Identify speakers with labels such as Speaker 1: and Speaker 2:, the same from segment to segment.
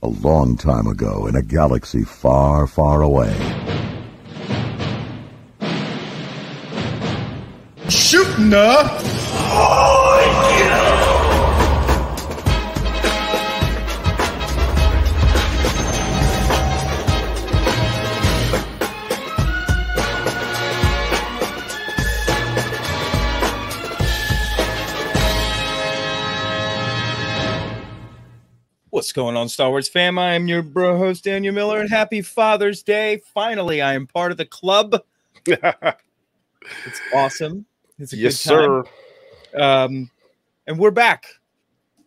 Speaker 1: A long time ago in a galaxy far, far away.
Speaker 2: Shooting up! What's going on, Star Wars fam? I am your bro host, Daniel Miller, and happy Father's Day. Finally, I am part of the club. It's awesome. It's a good time. Sir. And we're back.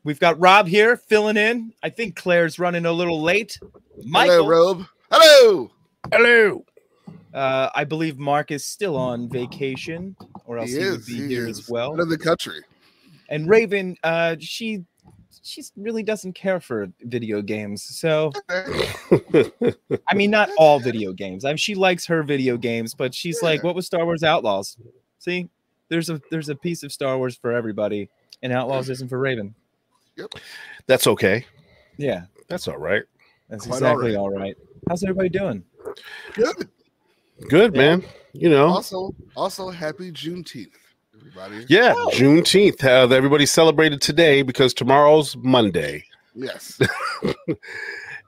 Speaker 2: We've got Rob here filling in. I think Claire's running a little late. Michael.
Speaker 3: Hello, Rob. Hello.
Speaker 2: Hello. I believe Mark is still on vacation, or else he would be here as well.
Speaker 3: Out of the country.
Speaker 2: And Raven, she really doesn't care for video games. So, I mean, not all video games. I mean, she likes her video games, but she's like, what was Star Wars Outlaws? See, there's a piece of Star Wars for everybody, and Outlaws isn't for Raven.
Speaker 3: Yep.
Speaker 4: That's okay.
Speaker 2: Yeah.
Speaker 4: That's all right.
Speaker 2: That's exactly all right. How's everybody doing?
Speaker 3: Good.
Speaker 4: Good, man. You know.
Speaker 3: Also happy Juneteenth, everybody.
Speaker 4: Yeah, Juneteenth. Everybody celebrated today because tomorrow's Monday.
Speaker 3: Yes.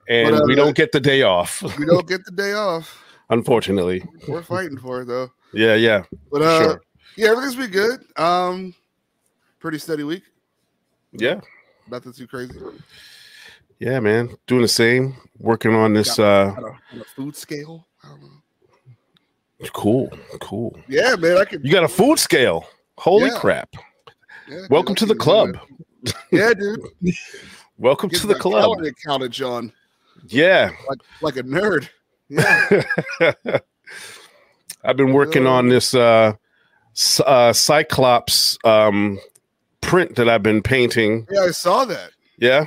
Speaker 4: And we don't get the day off.
Speaker 3: We don't get the day off.
Speaker 4: Unfortunately.
Speaker 3: We're fighting for it though.
Speaker 4: Yeah.
Speaker 3: But
Speaker 4: sure.
Speaker 3: Yeah, everything's been good. Pretty steady week.
Speaker 4: Yeah.
Speaker 3: Nothing too crazy.
Speaker 4: Yeah, man. Doing the same. Working on this
Speaker 3: on a food scale. I don't know.
Speaker 4: Cool.
Speaker 3: Yeah, man.
Speaker 4: You got a food scale. Holy crap.
Speaker 3: Yeah,
Speaker 4: welcome to the club.
Speaker 3: Yeah, dude.
Speaker 4: Welcome to the club.
Speaker 3: Counted, John.
Speaker 4: Yeah.
Speaker 3: Like a nerd. Yeah.
Speaker 4: I've been working on this Cyclops print that I've been painting.
Speaker 3: Yeah, I saw that.
Speaker 4: Yeah.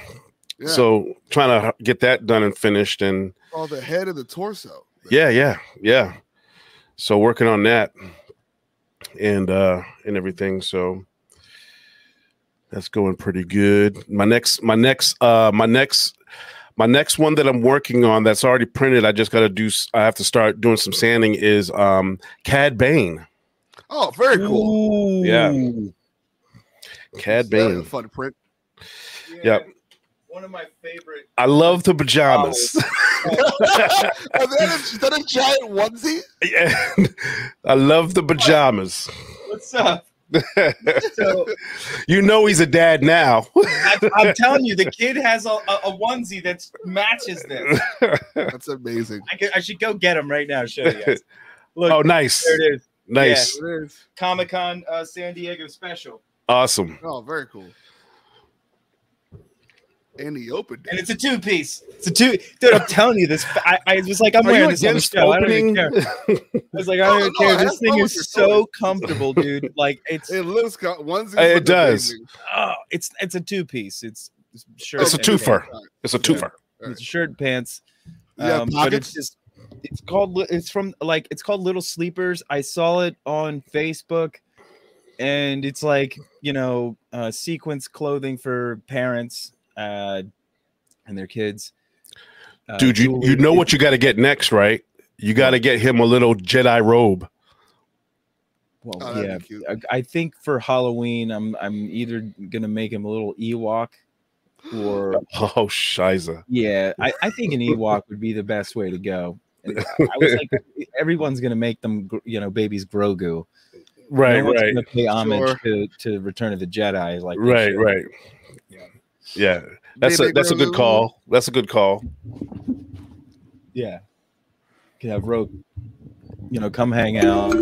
Speaker 4: So trying to get that done and finished, and
Speaker 3: the head of the torso.
Speaker 4: Yeah. So working on that and everything. So that's going pretty good. My next one that I'm working on that's already printed. I have to start doing some sanding is Cad Bane.
Speaker 3: Oh, very cool.
Speaker 4: Ooh. Yeah. Cad Bane.
Speaker 3: Fun print.
Speaker 4: Yep.
Speaker 2: One of my favorite.
Speaker 4: I love the pajamas.
Speaker 3: Is that a giant onesie?
Speaker 4: Yeah. I love the pajamas.
Speaker 2: What's up?
Speaker 4: You know he's a dad now.
Speaker 2: I'm telling you, the kid has a onesie that matches this.
Speaker 3: That's amazing.
Speaker 2: I should go get him right now. Show you guys. Look,
Speaker 4: oh, nice.
Speaker 2: There it is.
Speaker 4: Nice.
Speaker 3: Yeah, it is.
Speaker 2: Comic-Con San Diego special.
Speaker 4: Awesome.
Speaker 3: Oh, very cool. And he opened it.
Speaker 2: And it's a two-piece. Dude, I'm telling you this. I was like, I'm wearing this on the show. I don't even care. I was like, I don't even care. This thing is so comfortable, dude. Like it
Speaker 3: looks onesie.
Speaker 4: It does.
Speaker 2: Amazing. Oh, it's a two-piece. It's shirt.
Speaker 4: It's a twofer. It's a twofer.
Speaker 2: Yeah. It's shirt and pants.
Speaker 3: But
Speaker 2: it's called Little Sleepers. I saw it on Facebook, and it's like, sequence clothing for parents and their kids.
Speaker 4: Dude, you know what you got to get next, right? You got to get him a little Jedi robe.
Speaker 2: Well, yeah, I think for Halloween, I'm either gonna make him a little Ewok, or
Speaker 4: Shiza.
Speaker 2: Yeah, I think an Ewok would be the best way to go. I was like, everyone's gonna make them, babies Grogu.
Speaker 4: Right.
Speaker 2: Gonna pay homage to Return of the Jedi, like
Speaker 4: right. Yeah, that's a good call. That's a good call.
Speaker 2: Yeah, can have Rogue, come hang out.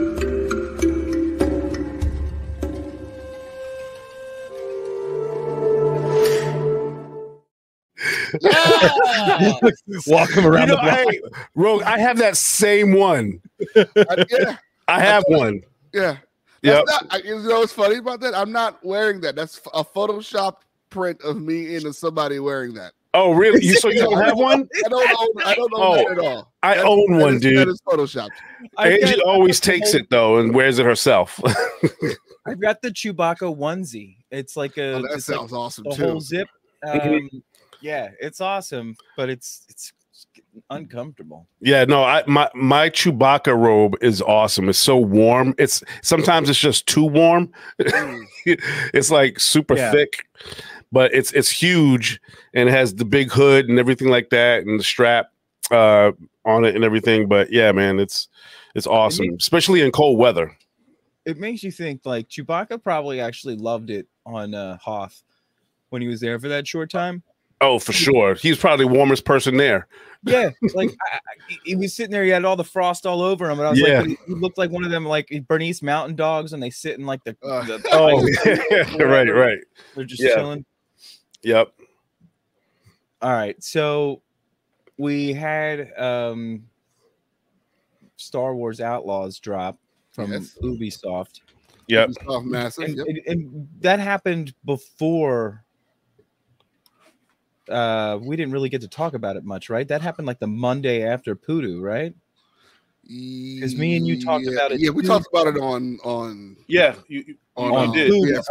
Speaker 3: Yeah!
Speaker 2: Walk him around the block.
Speaker 4: Rogue, I have that same one. I have one.
Speaker 3: Yeah.
Speaker 4: Yeah.
Speaker 3: You know what's funny about that? I'm not wearing that. That's a Photoshop print of me into somebody wearing that.
Speaker 4: Oh, really? So you don't have one?
Speaker 3: I don't own that at all.
Speaker 4: I own one, dude.
Speaker 3: That is Photoshopped.
Speaker 4: Angie always takes it though and wears it herself.
Speaker 2: I've got the Chewbacca onesie. It's like
Speaker 3: that sounds awesome
Speaker 2: the
Speaker 3: too.
Speaker 2: whole zip, Yeah, it's awesome, but it's uncomfortable.
Speaker 4: Yeah, no, my Chewbacca robe is awesome. It's so warm. Sometimes it's just too warm. It's like super thick, but it's huge and it has the big hood and everything like that and the strap on it and everything. But yeah, man, it's awesome, especially in cold weather.
Speaker 2: It makes you think like Chewbacca probably actually loved it on Hoth when he was there for that short time.
Speaker 4: Oh, for sure. He's probably the warmest person there.
Speaker 2: Yeah, like he was sitting there. He had all the frost all over him, and I was like, he looked like one of them, like Bernese Mountain Dogs, and they sit in like the
Speaker 4: right.
Speaker 2: They're just chilling.
Speaker 4: Yep.
Speaker 2: All right, so we had Star Wars Outlaws drop from Ubisoft.
Speaker 4: Yep.
Speaker 3: Ubisoft massive.
Speaker 2: And that happened before. We didn't really get to talk about it much, right? That happened like the Monday after Poodoo, right? Because me and you talked about it.
Speaker 3: Yeah, we talked about it on
Speaker 2: Poodoo.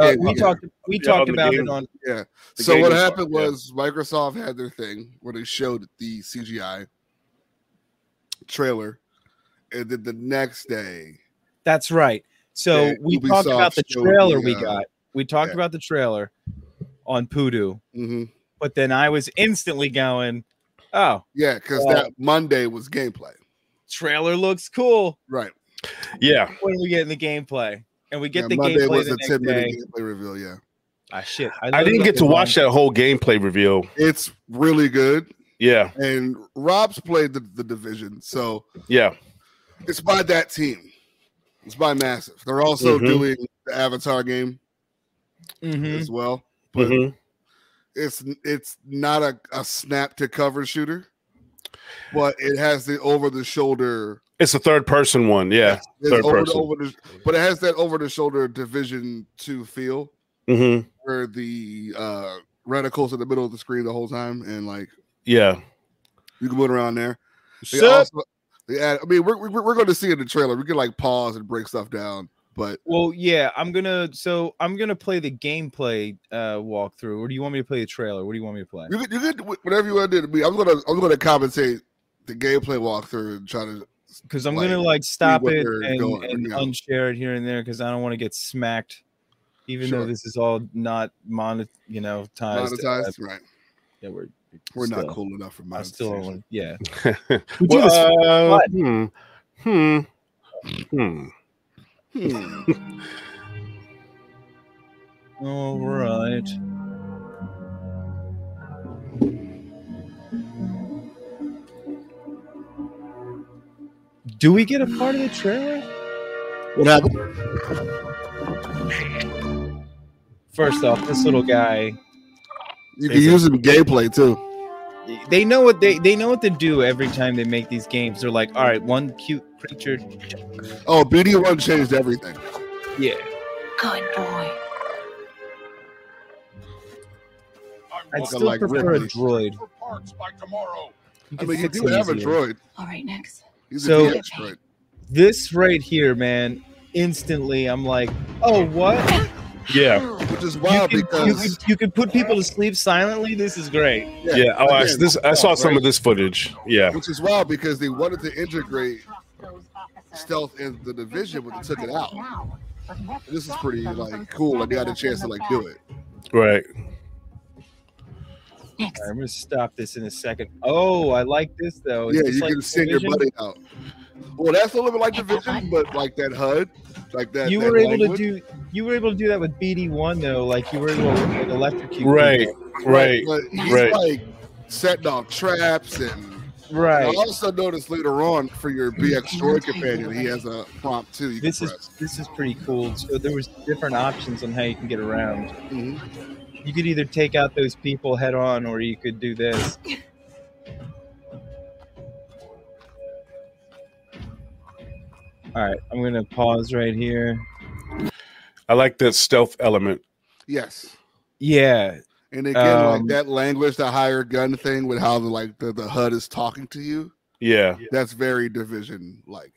Speaker 2: We talked about it on.
Speaker 3: Yeah. So what happened was Microsoft had their thing where they showed the CGI trailer, and then the next day.
Speaker 2: That's right. So we talked about the trailer we got. We talked about the trailer on Poodoo.
Speaker 3: Mm-hmm.
Speaker 2: But then I was instantly going, oh.
Speaker 3: Yeah, because that Monday was gameplay.
Speaker 2: Trailer looks cool.
Speaker 3: Right.
Speaker 4: Yeah.
Speaker 2: When we get in the gameplay. And we get the
Speaker 3: Monday
Speaker 2: gameplay
Speaker 3: was
Speaker 2: the
Speaker 3: a
Speaker 2: next
Speaker 3: 10-minute
Speaker 2: day.
Speaker 3: gameplay reveal, yeah.
Speaker 2: Ah, shit.
Speaker 4: I didn't get to watch that whole gameplay reveal.
Speaker 3: It's really good.
Speaker 4: Yeah.
Speaker 3: And Rob's played the Division, so
Speaker 4: yeah.
Speaker 3: It's by that team. It's by Massive. They're also doing the Avatar game as well. But it's not a snap to cover shooter, but it has the over the shoulder.
Speaker 4: It's a third person one, yeah. Third person.
Speaker 3: But it has that over the shoulder Division 2 feel, where the reticles in the middle of the screen the whole time, and like you can move around there. I mean, we're going to see in the trailer. We can like pause and break stuff down. But
Speaker 2: I'm gonna play the gameplay walkthrough, or do you want me to play the trailer? What do you want me to play?
Speaker 3: You could whatever you want to do. I'm gonna commentate the gameplay walkthrough and try to,
Speaker 2: because I'm gonna like stop it and unshare it here and there, because I don't want to get smacked, even though this is all not monetized.
Speaker 3: Right?
Speaker 2: Yeah,
Speaker 3: we're not cool enough for monetization.
Speaker 2: All right. Do we get a part of the trailer?
Speaker 3: What happened?
Speaker 2: First off, this little guy.
Speaker 3: You can use him in gameplay too.
Speaker 2: They know what they know what to do every time they make these games. They're like, all right, one cute creature.
Speaker 3: Oh, BD1 changed everything.
Speaker 2: Yeah.
Speaker 5: Good boy.
Speaker 2: I'd still prefer a droid.
Speaker 3: I mean, you do have a droid.
Speaker 5: All right, next.
Speaker 2: So this right here, man, instantly I'm like, oh, what?
Speaker 4: Yeah.
Speaker 3: Which is wild because
Speaker 2: you can put people to sleep silently. This is great.
Speaker 4: Yeah. Oh, I saw some of this footage. Yeah.
Speaker 3: Which is wild because they wanted to integrate stealth in the Division, but they took it out. This is pretty like cool. Like they had a chance to like do it.
Speaker 4: Right.
Speaker 2: Right, I'm gonna stop this in a second. Oh, I like this though.
Speaker 3: Yeah, you can send your buddy out. Well, that's a little bit like Division, but like that HUD, like that.
Speaker 2: You were able to do that with BD1 though. Like you were able to like, electrocute.
Speaker 4: Right.
Speaker 3: But he's like setting off traps and.
Speaker 2: Right.
Speaker 3: I also noticed later on for your BX droid companion, he has a prompt too.
Speaker 2: This is pretty cool. So there was different options on how you can get around. You could either take out those people head on, or you could do this. All right, I'm going to pause right here.
Speaker 4: I like that stealth element.
Speaker 3: Yes.
Speaker 2: Yeah.
Speaker 3: And again, like that language, the higher gun thing with how the HUD is talking to you.
Speaker 4: Yeah.
Speaker 3: That's very Division like.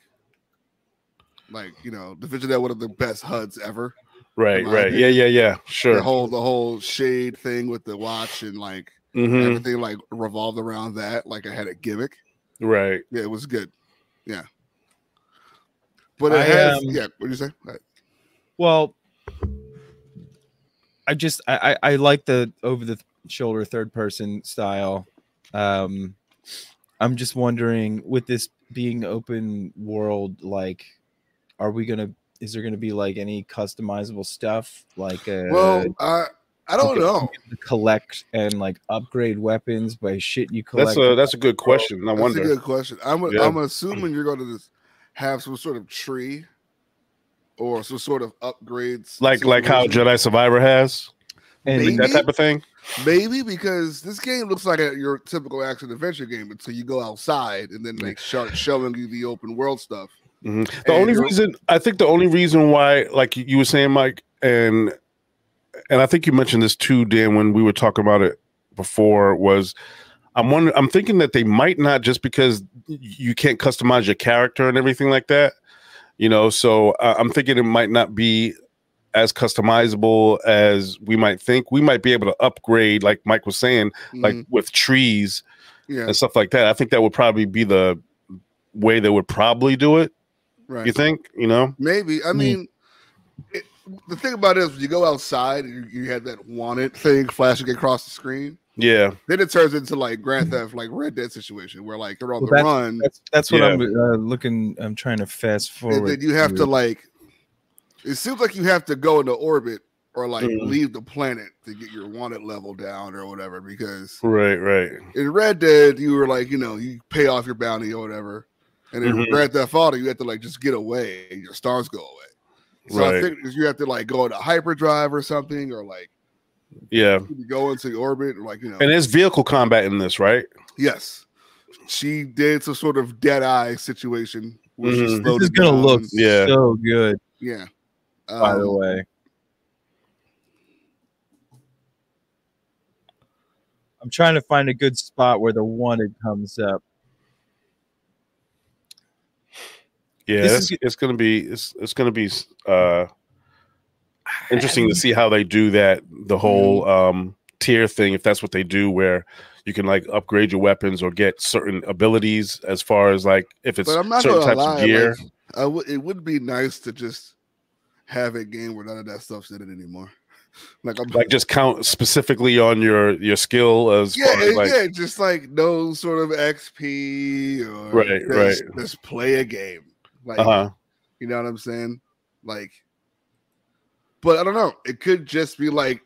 Speaker 3: Like, Division had one of the best HUDs ever.
Speaker 4: Right. Yeah. Sure.
Speaker 3: The whole shade thing with the watch and like everything like revolved around that. Like I had a gimmick.
Speaker 4: Right.
Speaker 3: Yeah, it was good. Yeah. But it has. Yeah. What do you say? Right.
Speaker 2: Well, I like the over the shoulder third person style. I'm just wondering, with this being open world, like, is there gonna be like any customizable stuff? Like,
Speaker 3: I don't know.
Speaker 2: Collect and like upgrade weapons by shit you collect.
Speaker 4: That's a good question. I wonder.
Speaker 3: That's a good question. I'm assuming you're going to just have some sort of tree or some sort of upgrades,
Speaker 4: like how Jedi Survivor has,
Speaker 3: maybe,
Speaker 4: that type of thing.
Speaker 3: Maybe because this game looks like your typical action adventure game until you go outside and then they start showing you the open world stuff.
Speaker 4: Mm-hmm. The only reason why, like you were saying, Mike, and I think you mentioned this too, Dan, when we were talking about it before, was I'm thinking that they might not, just because you can't customize your character and everything like that, you know. So I'm thinking it might not be as customizable as we might think. We might be able to upgrade, like Mike was saying, like with trees and stuff like that. I think that would probably be the way they would probably do it. Right. You think? You know?
Speaker 3: Maybe. I mean, the thing about it is when you go outside and you had that wanted thing flashing across the screen.
Speaker 4: Yeah.
Speaker 3: Then it turns into like Grand Theft, like Red Dead situation where like they're on the run.
Speaker 2: That's what I'm looking. I'm trying to fast forward.
Speaker 3: And then you have to like. It seems like you have to go into orbit or like leave the planet to get your wanted level down or whatever. Because
Speaker 4: right.
Speaker 3: In Red Dead, you were like, you pay off your bounty or whatever, and in Grand Theft Auto, you have to like just get away and your stars go away. So I think you have to like go into hyperdrive or something, or like go into orbit, or like
Speaker 4: And there's vehicle combat in this, right?
Speaker 3: Yes, she did some sort of dead eye situation where she slowed
Speaker 2: this is gonna look so good.
Speaker 3: Yeah.
Speaker 2: By the way, I'm trying to find a good spot where the wanted comes up.
Speaker 4: Yeah, it's gonna be interesting to see how they do that, the whole tier thing, if that's what they do, where you can like upgrade your weapons or get certain abilities, as far as like if it's certain types of gear.
Speaker 3: Like, it would be nice to just have a game where none of that stuff's in it anymore.
Speaker 4: Like just count specifically on your skill as
Speaker 3: just like no sort of XP or just play a game. Like you know what I'm saying? Like, but I don't know. It could just be like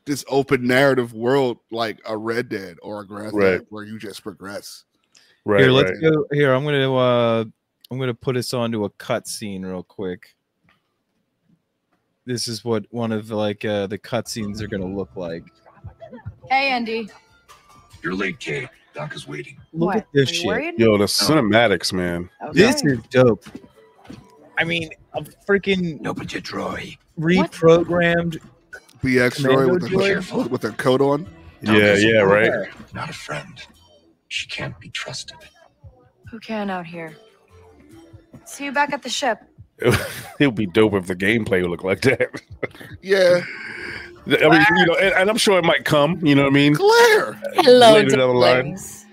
Speaker 3: this open narrative world, like a Red Dead or a Grand Theft, where you just progress.
Speaker 2: Right. Here, let's go. Here, I'm gonna put us onto a cutscene real quick. This is what one of like the cutscenes are gonna look like.
Speaker 5: Hey, Andy.
Speaker 6: You're late, Kate. Doc is waiting.
Speaker 2: Look at this shit.
Speaker 4: Yo, the cinematics, man.
Speaker 2: Okay. This is dope. I mean, a freaking
Speaker 6: droid
Speaker 2: reprogrammed
Speaker 3: BX droid with a coat on.
Speaker 4: Yeah, right.
Speaker 6: Not a friend. She can't be trusted.
Speaker 5: Who can out here? See you back at the ship.
Speaker 4: It would be dope if the gameplay would look like that.
Speaker 3: Yeah.
Speaker 4: I mean, and I'm sure it might come. You know what I mean?
Speaker 3: Claire.
Speaker 5: Hello, darlings.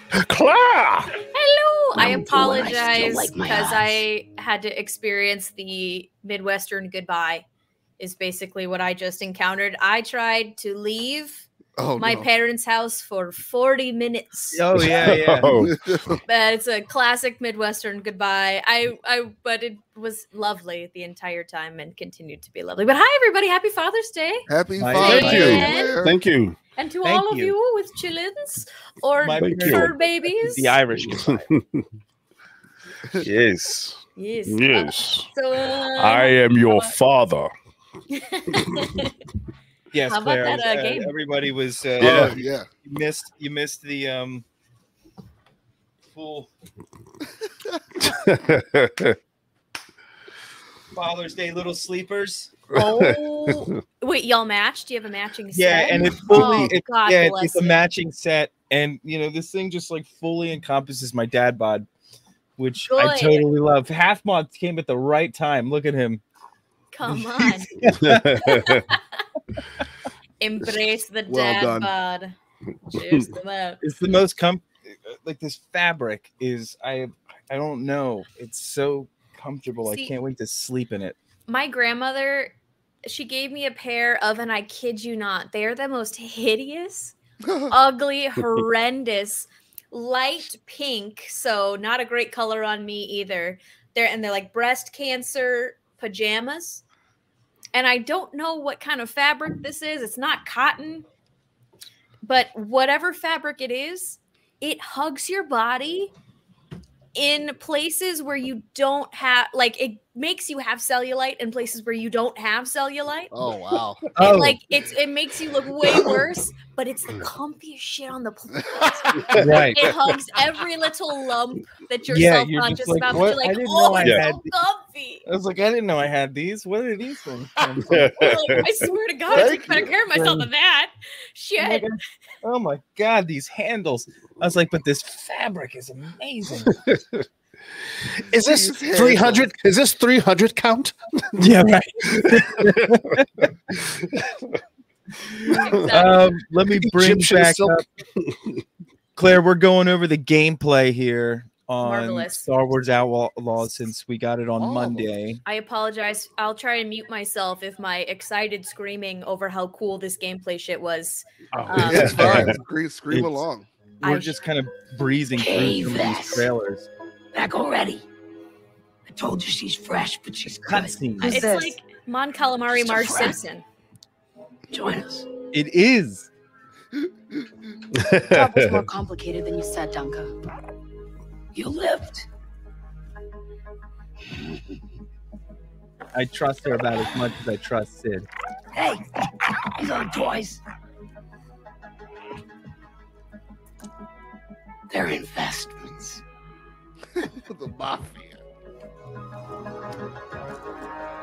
Speaker 4: Claire.
Speaker 7: Hello. I apologize because I had to experience the Midwestern goodbye. Is basically what I just encountered. I tried to leave my parents' house for 40 minutes.
Speaker 2: Oh yeah.
Speaker 7: But it's a classic Midwestern goodbye. But it was lovely the entire time and continued to be lovely. But hi everybody, happy Father's Day.
Speaker 3: Happy Father's
Speaker 4: Day. Thank you.
Speaker 7: And to all of you with chillins or fur babies.
Speaker 2: The Irish.
Speaker 4: Yes.
Speaker 7: So
Speaker 4: I am your father.
Speaker 2: Yes,
Speaker 7: how
Speaker 2: Claire,
Speaker 7: about that game?
Speaker 2: Everybody was
Speaker 3: You
Speaker 2: missed the full Father's Day little sleepers.
Speaker 7: Oh wait, y'all matched? Do you have a matching set?
Speaker 2: Yeah, and it's fully it's a matching set, and this thing just like fully encompasses my dad bod, which I totally love. Half Mod came at the right time. Look at him.
Speaker 7: Come on. Embrace the dad bod. Cheers to that.
Speaker 2: It's the most like this fabric is I don't know. It's so comfortable. I can't wait to sleep in it.
Speaker 7: My grandmother, she gave me a pair of, and I kid you not, they're the most hideous, ugly, horrendous, light pink. So not a great color on me either. They're like breast cancer pajamas. And I don't know what kind of fabric this is. It's not cotton, but whatever fabric it is, it hugs your body in places where you don't have, like, it makes you have cellulite in places where you don't have cellulite.
Speaker 3: Oh, wow.
Speaker 7: It makes you look way worse, but it's the comfiest shit on the planet.
Speaker 2: Right.
Speaker 7: It hugs every little lump that you're
Speaker 2: Yeah,
Speaker 7: self-conscious
Speaker 2: you're just like,
Speaker 7: about.
Speaker 2: what?
Speaker 7: You're like,
Speaker 2: I didn't
Speaker 7: oh,
Speaker 2: know I
Speaker 7: it's
Speaker 2: had
Speaker 7: so comfy.
Speaker 2: I was like, I didn't know I had these. What are these things?
Speaker 7: Like, I swear to God, I take better care of myself than that. Shit.
Speaker 2: Oh my God, these handles. I was like, but this fabric is amazing.
Speaker 4: Is this 300? Is this 300 count?
Speaker 2: Yeah, right. Let me bring
Speaker 4: Egyptian
Speaker 2: back
Speaker 4: silk.
Speaker 2: up. Claire, we're going over the gameplay here on
Speaker 7: Marvelous.
Speaker 2: Star Wars Outlaws since we got it on Monday.
Speaker 7: I apologize. I'll try and mute myself if my excited screaming over how cool this gameplay shit was.
Speaker 3: It's fine. Scream along.
Speaker 2: We're just kind of breezing through some of these trailers.
Speaker 6: Back already. I told you she's fresh, but she's
Speaker 2: cutscenes.
Speaker 7: It's like Mon Calamari, Marge Simpson.
Speaker 6: Join us.
Speaker 2: It is.
Speaker 8: That was more complicated than you said, Dunka.
Speaker 6: You lived.
Speaker 2: I trust her about as much as I trust Sid.
Speaker 6: Hey, these aren't toys. They're investments.
Speaker 3: The mafia.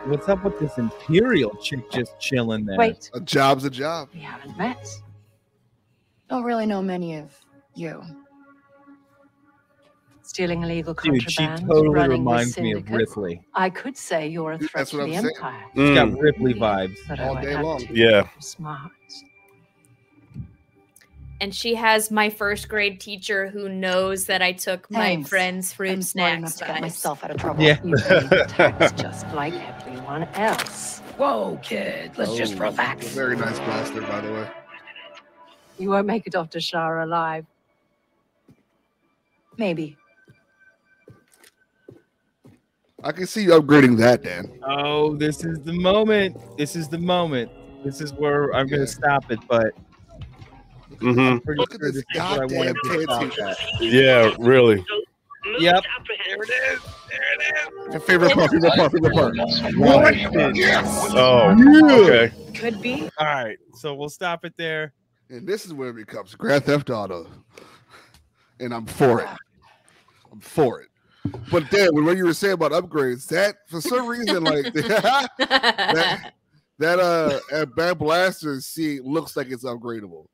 Speaker 2: What's up with this Imperial chick just chilling there?
Speaker 8: Wait.
Speaker 3: A job's a job.
Speaker 8: We haven't met. Don't really know many of you. Stealing illegal
Speaker 2: Dude, she
Speaker 8: contraband.
Speaker 2: totally
Speaker 8: running
Speaker 2: reminds
Speaker 8: with
Speaker 2: me of
Speaker 8: syndicates.
Speaker 2: Ripley.
Speaker 8: I could say you're a threat
Speaker 3: That's
Speaker 8: to
Speaker 3: what
Speaker 8: the
Speaker 3: I'm saying.
Speaker 8: Empire.
Speaker 2: She's got Ripley vibes.
Speaker 8: But
Speaker 3: All
Speaker 8: I
Speaker 3: day
Speaker 8: have
Speaker 3: long.
Speaker 8: to
Speaker 4: Yeah.
Speaker 8: be smart.
Speaker 7: And she has my first grade teacher who knows that I took my
Speaker 8: Thanks.
Speaker 7: friend's fruit
Speaker 8: I'm smart enough
Speaker 7: snacks.
Speaker 8: to get
Speaker 7: vibes.
Speaker 8: myself out of trouble.
Speaker 2: Yeah.
Speaker 8: You pay the tax just like everyone else.
Speaker 6: Whoa, kid. Let's just relax.
Speaker 3: Very nice blaster, by the way.
Speaker 8: You won't make it off to Shara alive. Maybe.
Speaker 3: I can see you upgrading that, Dan.
Speaker 2: Oh, this is the moment. This is the moment. This is where I'm going to stop it, but I'm pretty
Speaker 3: Look at
Speaker 2: sure
Speaker 3: this
Speaker 2: this is what I wanted
Speaker 3: goddamn
Speaker 2: to stop
Speaker 3: tattoo.
Speaker 2: at.
Speaker 4: Yeah, really.
Speaker 2: Yep.
Speaker 3: There it is. Your favorite part.
Speaker 4: Oh, okay.
Speaker 8: Could be.
Speaker 2: All right, so we'll stop it there.
Speaker 3: And this is where it becomes Grand Theft Auto. And I'm for it. I'm for it. But then, when you were saying about upgrades, that for some reason, like that Bad Blaster C looks like it's upgradable.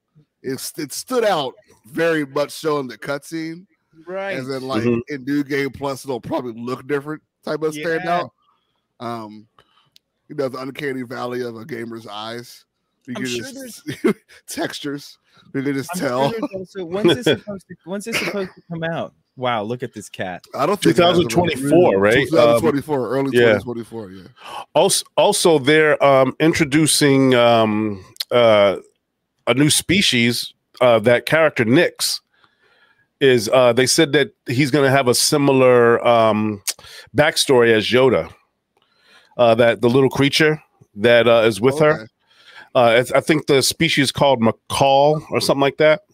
Speaker 3: It stood out very much so in the cutscene.
Speaker 2: Right.
Speaker 3: As in, like in New Game Plus, it'll probably look different type of standout. The uncanny valley of a gamer's eyes. You can just textures. You can just tell.
Speaker 2: Sure also, when's this supposed to come out? Wow, look at this cat.
Speaker 3: I don't think
Speaker 4: 2024, right?
Speaker 3: 2024, early 2024. Yeah.
Speaker 4: Also, they're introducing a new species. That character Nyx is. They said that he's going to have a similar backstory as Yoda. That the little creature that is with her. I think the species is called McCall or something like that.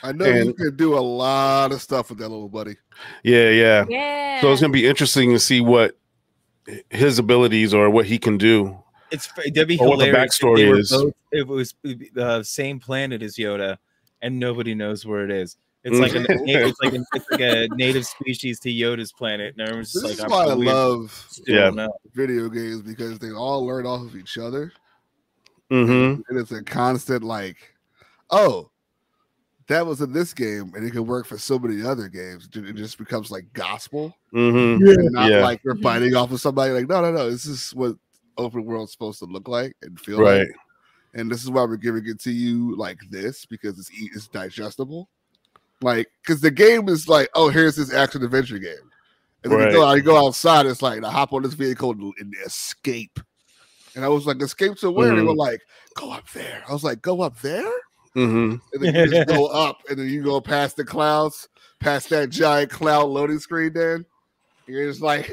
Speaker 3: I know you can do a lot of stuff with that little buddy.
Speaker 4: Yeah.
Speaker 7: Yeah.
Speaker 4: So it's gonna be interesting to see what his abilities or what he can do.
Speaker 2: That'd be
Speaker 4: or what the
Speaker 2: hilarious.
Speaker 4: backstory is.
Speaker 2: It was the same planet as Yoda, and nobody knows where it is. It's like it's like a native species to Yoda's planet, and everyone's just
Speaker 3: This
Speaker 2: like,
Speaker 3: is why I love
Speaker 2: know.
Speaker 3: video games, because they all learn off of each other.
Speaker 4: Mm-hmm.
Speaker 3: And it's a constant like, oh, that was in this game, and it can work for so many other games. It just becomes like gospel.
Speaker 4: Mm-hmm.
Speaker 3: And not like we're biting off of somebody. Like, no. This is what open world's supposed to look like and feel like. And this is why we're giving it to you like this, because it's digestible. Like, because the game is like, oh, here's this action adventure game. And then you go outside, it's like, I hop on this vehicle and escape. And I was like, escape to where? They were like, go up there. I was like, go up there? And then you just go up, and then you go past the clouds, past that giant cloud loading screen, then you're just like,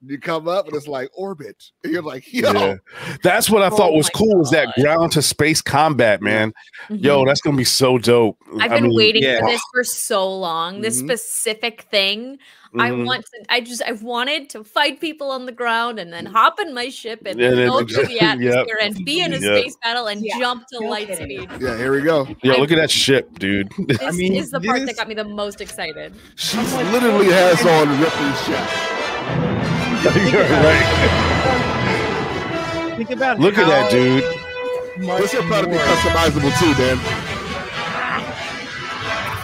Speaker 3: you come up and it's like orbit, and you're like, yo,
Speaker 4: that's what I thought was cool, is that ground to space combat, man. Yo, that's gonna be so dope.
Speaker 7: I've been waiting for this for so long. This specific thing. I wanted to fight people on the ground and then hop in my ship and go through the atmosphere and be in a space battle and jump to light speed.
Speaker 3: Yeah, here we go.
Speaker 4: Yeah, look at that ship, dude.
Speaker 7: This is the part that got me the most excited.
Speaker 3: She literally has on Ripley's ship.
Speaker 2: Think about
Speaker 4: look at that, dude.
Speaker 3: This will probably be customizable too, Dan.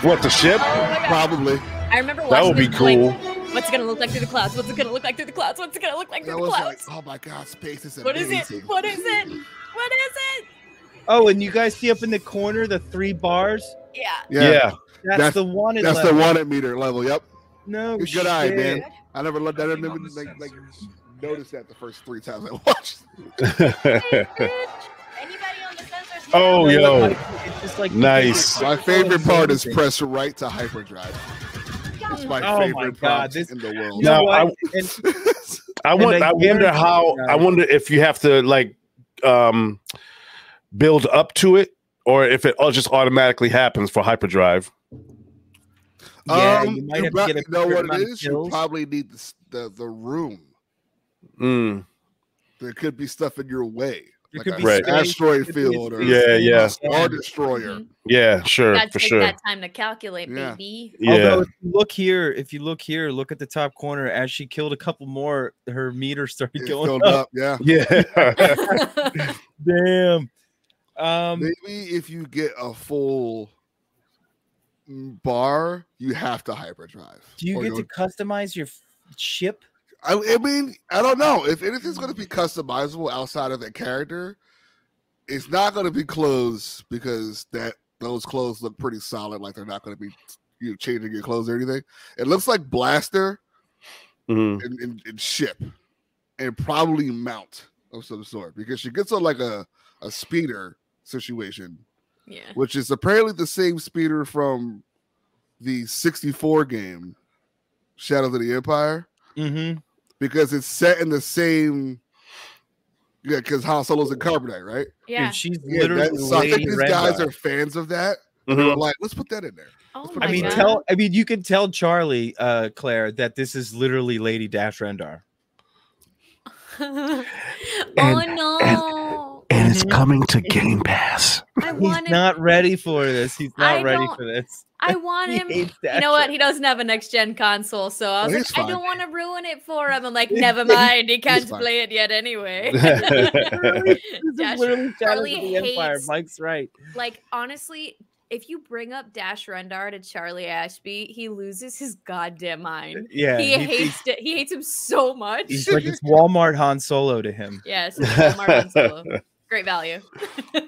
Speaker 4: What, the ship?
Speaker 3: Probably.
Speaker 7: I remember watching
Speaker 4: that would be cool.
Speaker 7: Like, what's it gonna look like through the clouds? What's it gonna look like through the clouds? What's it gonna look like through the clouds?
Speaker 3: Like, oh my God, space is amazing.
Speaker 7: What is it? What is it? What is it?
Speaker 2: Oh, and you guys see up in the corner the 3 bars?
Speaker 7: Yeah.
Speaker 2: That's the wanted
Speaker 3: level.
Speaker 2: That's
Speaker 3: the wanted meter level. Yep.
Speaker 2: No
Speaker 3: good
Speaker 2: shit.
Speaker 3: eye, man. I never looked at it. Never noticed that the first 3 times I watched.
Speaker 4: Oh, yo.
Speaker 2: It's just like
Speaker 4: nice.
Speaker 3: My favorite part is press right to hyperdrive. It's my favorite part in the world.
Speaker 4: No, I wonder if you have to like build up to it, or if it all just automatically happens for hyperdrive.
Speaker 2: Yeah, you might have to get
Speaker 3: you know what it is? You probably need the room. There could be stuff in your way. Like an asteroid field or Star Destroyer.
Speaker 4: Yeah, sure,
Speaker 7: for sure.
Speaker 4: That
Speaker 7: time to calculate, baby.
Speaker 4: Yeah.
Speaker 2: Although if you look here, look at the top corner. As she killed a couple more, her meter started going up.
Speaker 3: Yeah.
Speaker 2: Damn.
Speaker 3: Maybe if you get a full bar, you have to hyperdrive.
Speaker 2: Do you get to customize your ship?
Speaker 3: I mean, I don't know. If anything's going to be customizable outside of that character, it's not going to be clothes, because those clothes look pretty solid. Like they're not going to be changing your clothes or anything. It looks like Blaster and ship and probably mount of some sort, because she gets on like a speeder situation, which is apparently the same speeder from the 64 game, Shadows of the Empire. Because it's set in the same, because Han Solo's in Carbonite, right?
Speaker 7: Yeah.
Speaker 2: Dude, she's literally.
Speaker 3: So I think these guys are fans of that. They were like, let's put that in there.
Speaker 7: I mean,
Speaker 2: you can tell Charlie, Claire, that this is literally Lady Dash Rendar.
Speaker 7: Oh no!
Speaker 1: And it's coming to Game Pass.
Speaker 2: He's not ready for this. He's not ready for this.
Speaker 7: I want him. You know what? He doesn't have a next gen console, so I was like, I don't want to ruin it for him. I'm like, never mind. He can't play it yet anyway.
Speaker 2: Charlie hates. Mike's right.
Speaker 7: Like, honestly, if you bring up Dash Rendar to Charlie Ashby, he loses his goddamn mind.
Speaker 2: Yeah,
Speaker 7: he hates it. He hates him so much.
Speaker 2: He's like it's Walmart Han Solo to him.
Speaker 7: Yes, Walmart Han Solo. Great value.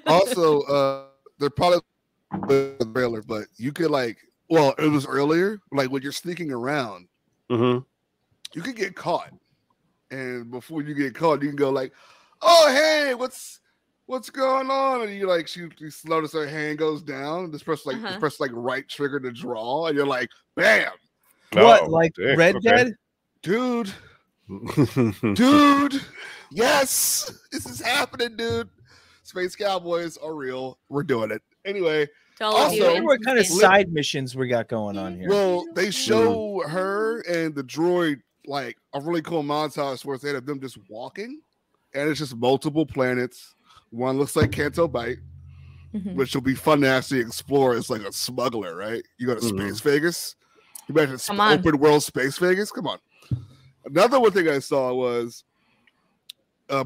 Speaker 3: Also, they're probably the trailer, but you could it was earlier. Like when you're sneaking around, you could get caught, and before you get caught, you can go like, "Oh, hey, what's going on?" And you notice her hand goes down. This person press right trigger to draw, and you're like, "Bam!"
Speaker 2: What, like Red Dead,
Speaker 3: dude? Yes, this is happening, dude. Space Cowboys are real. We're doing it anyway.
Speaker 2: Also, what kind of side missions we got going on here?
Speaker 3: Well, they show her and the droid like a really cool montage where they have them just walking, and it's just multiple planets. One looks like Canto Bight, which will be fun to actually explore. It's like a smuggler, right? You go to Space Vegas. You imagine open world Space Vegas. Come on. Another one thing I saw was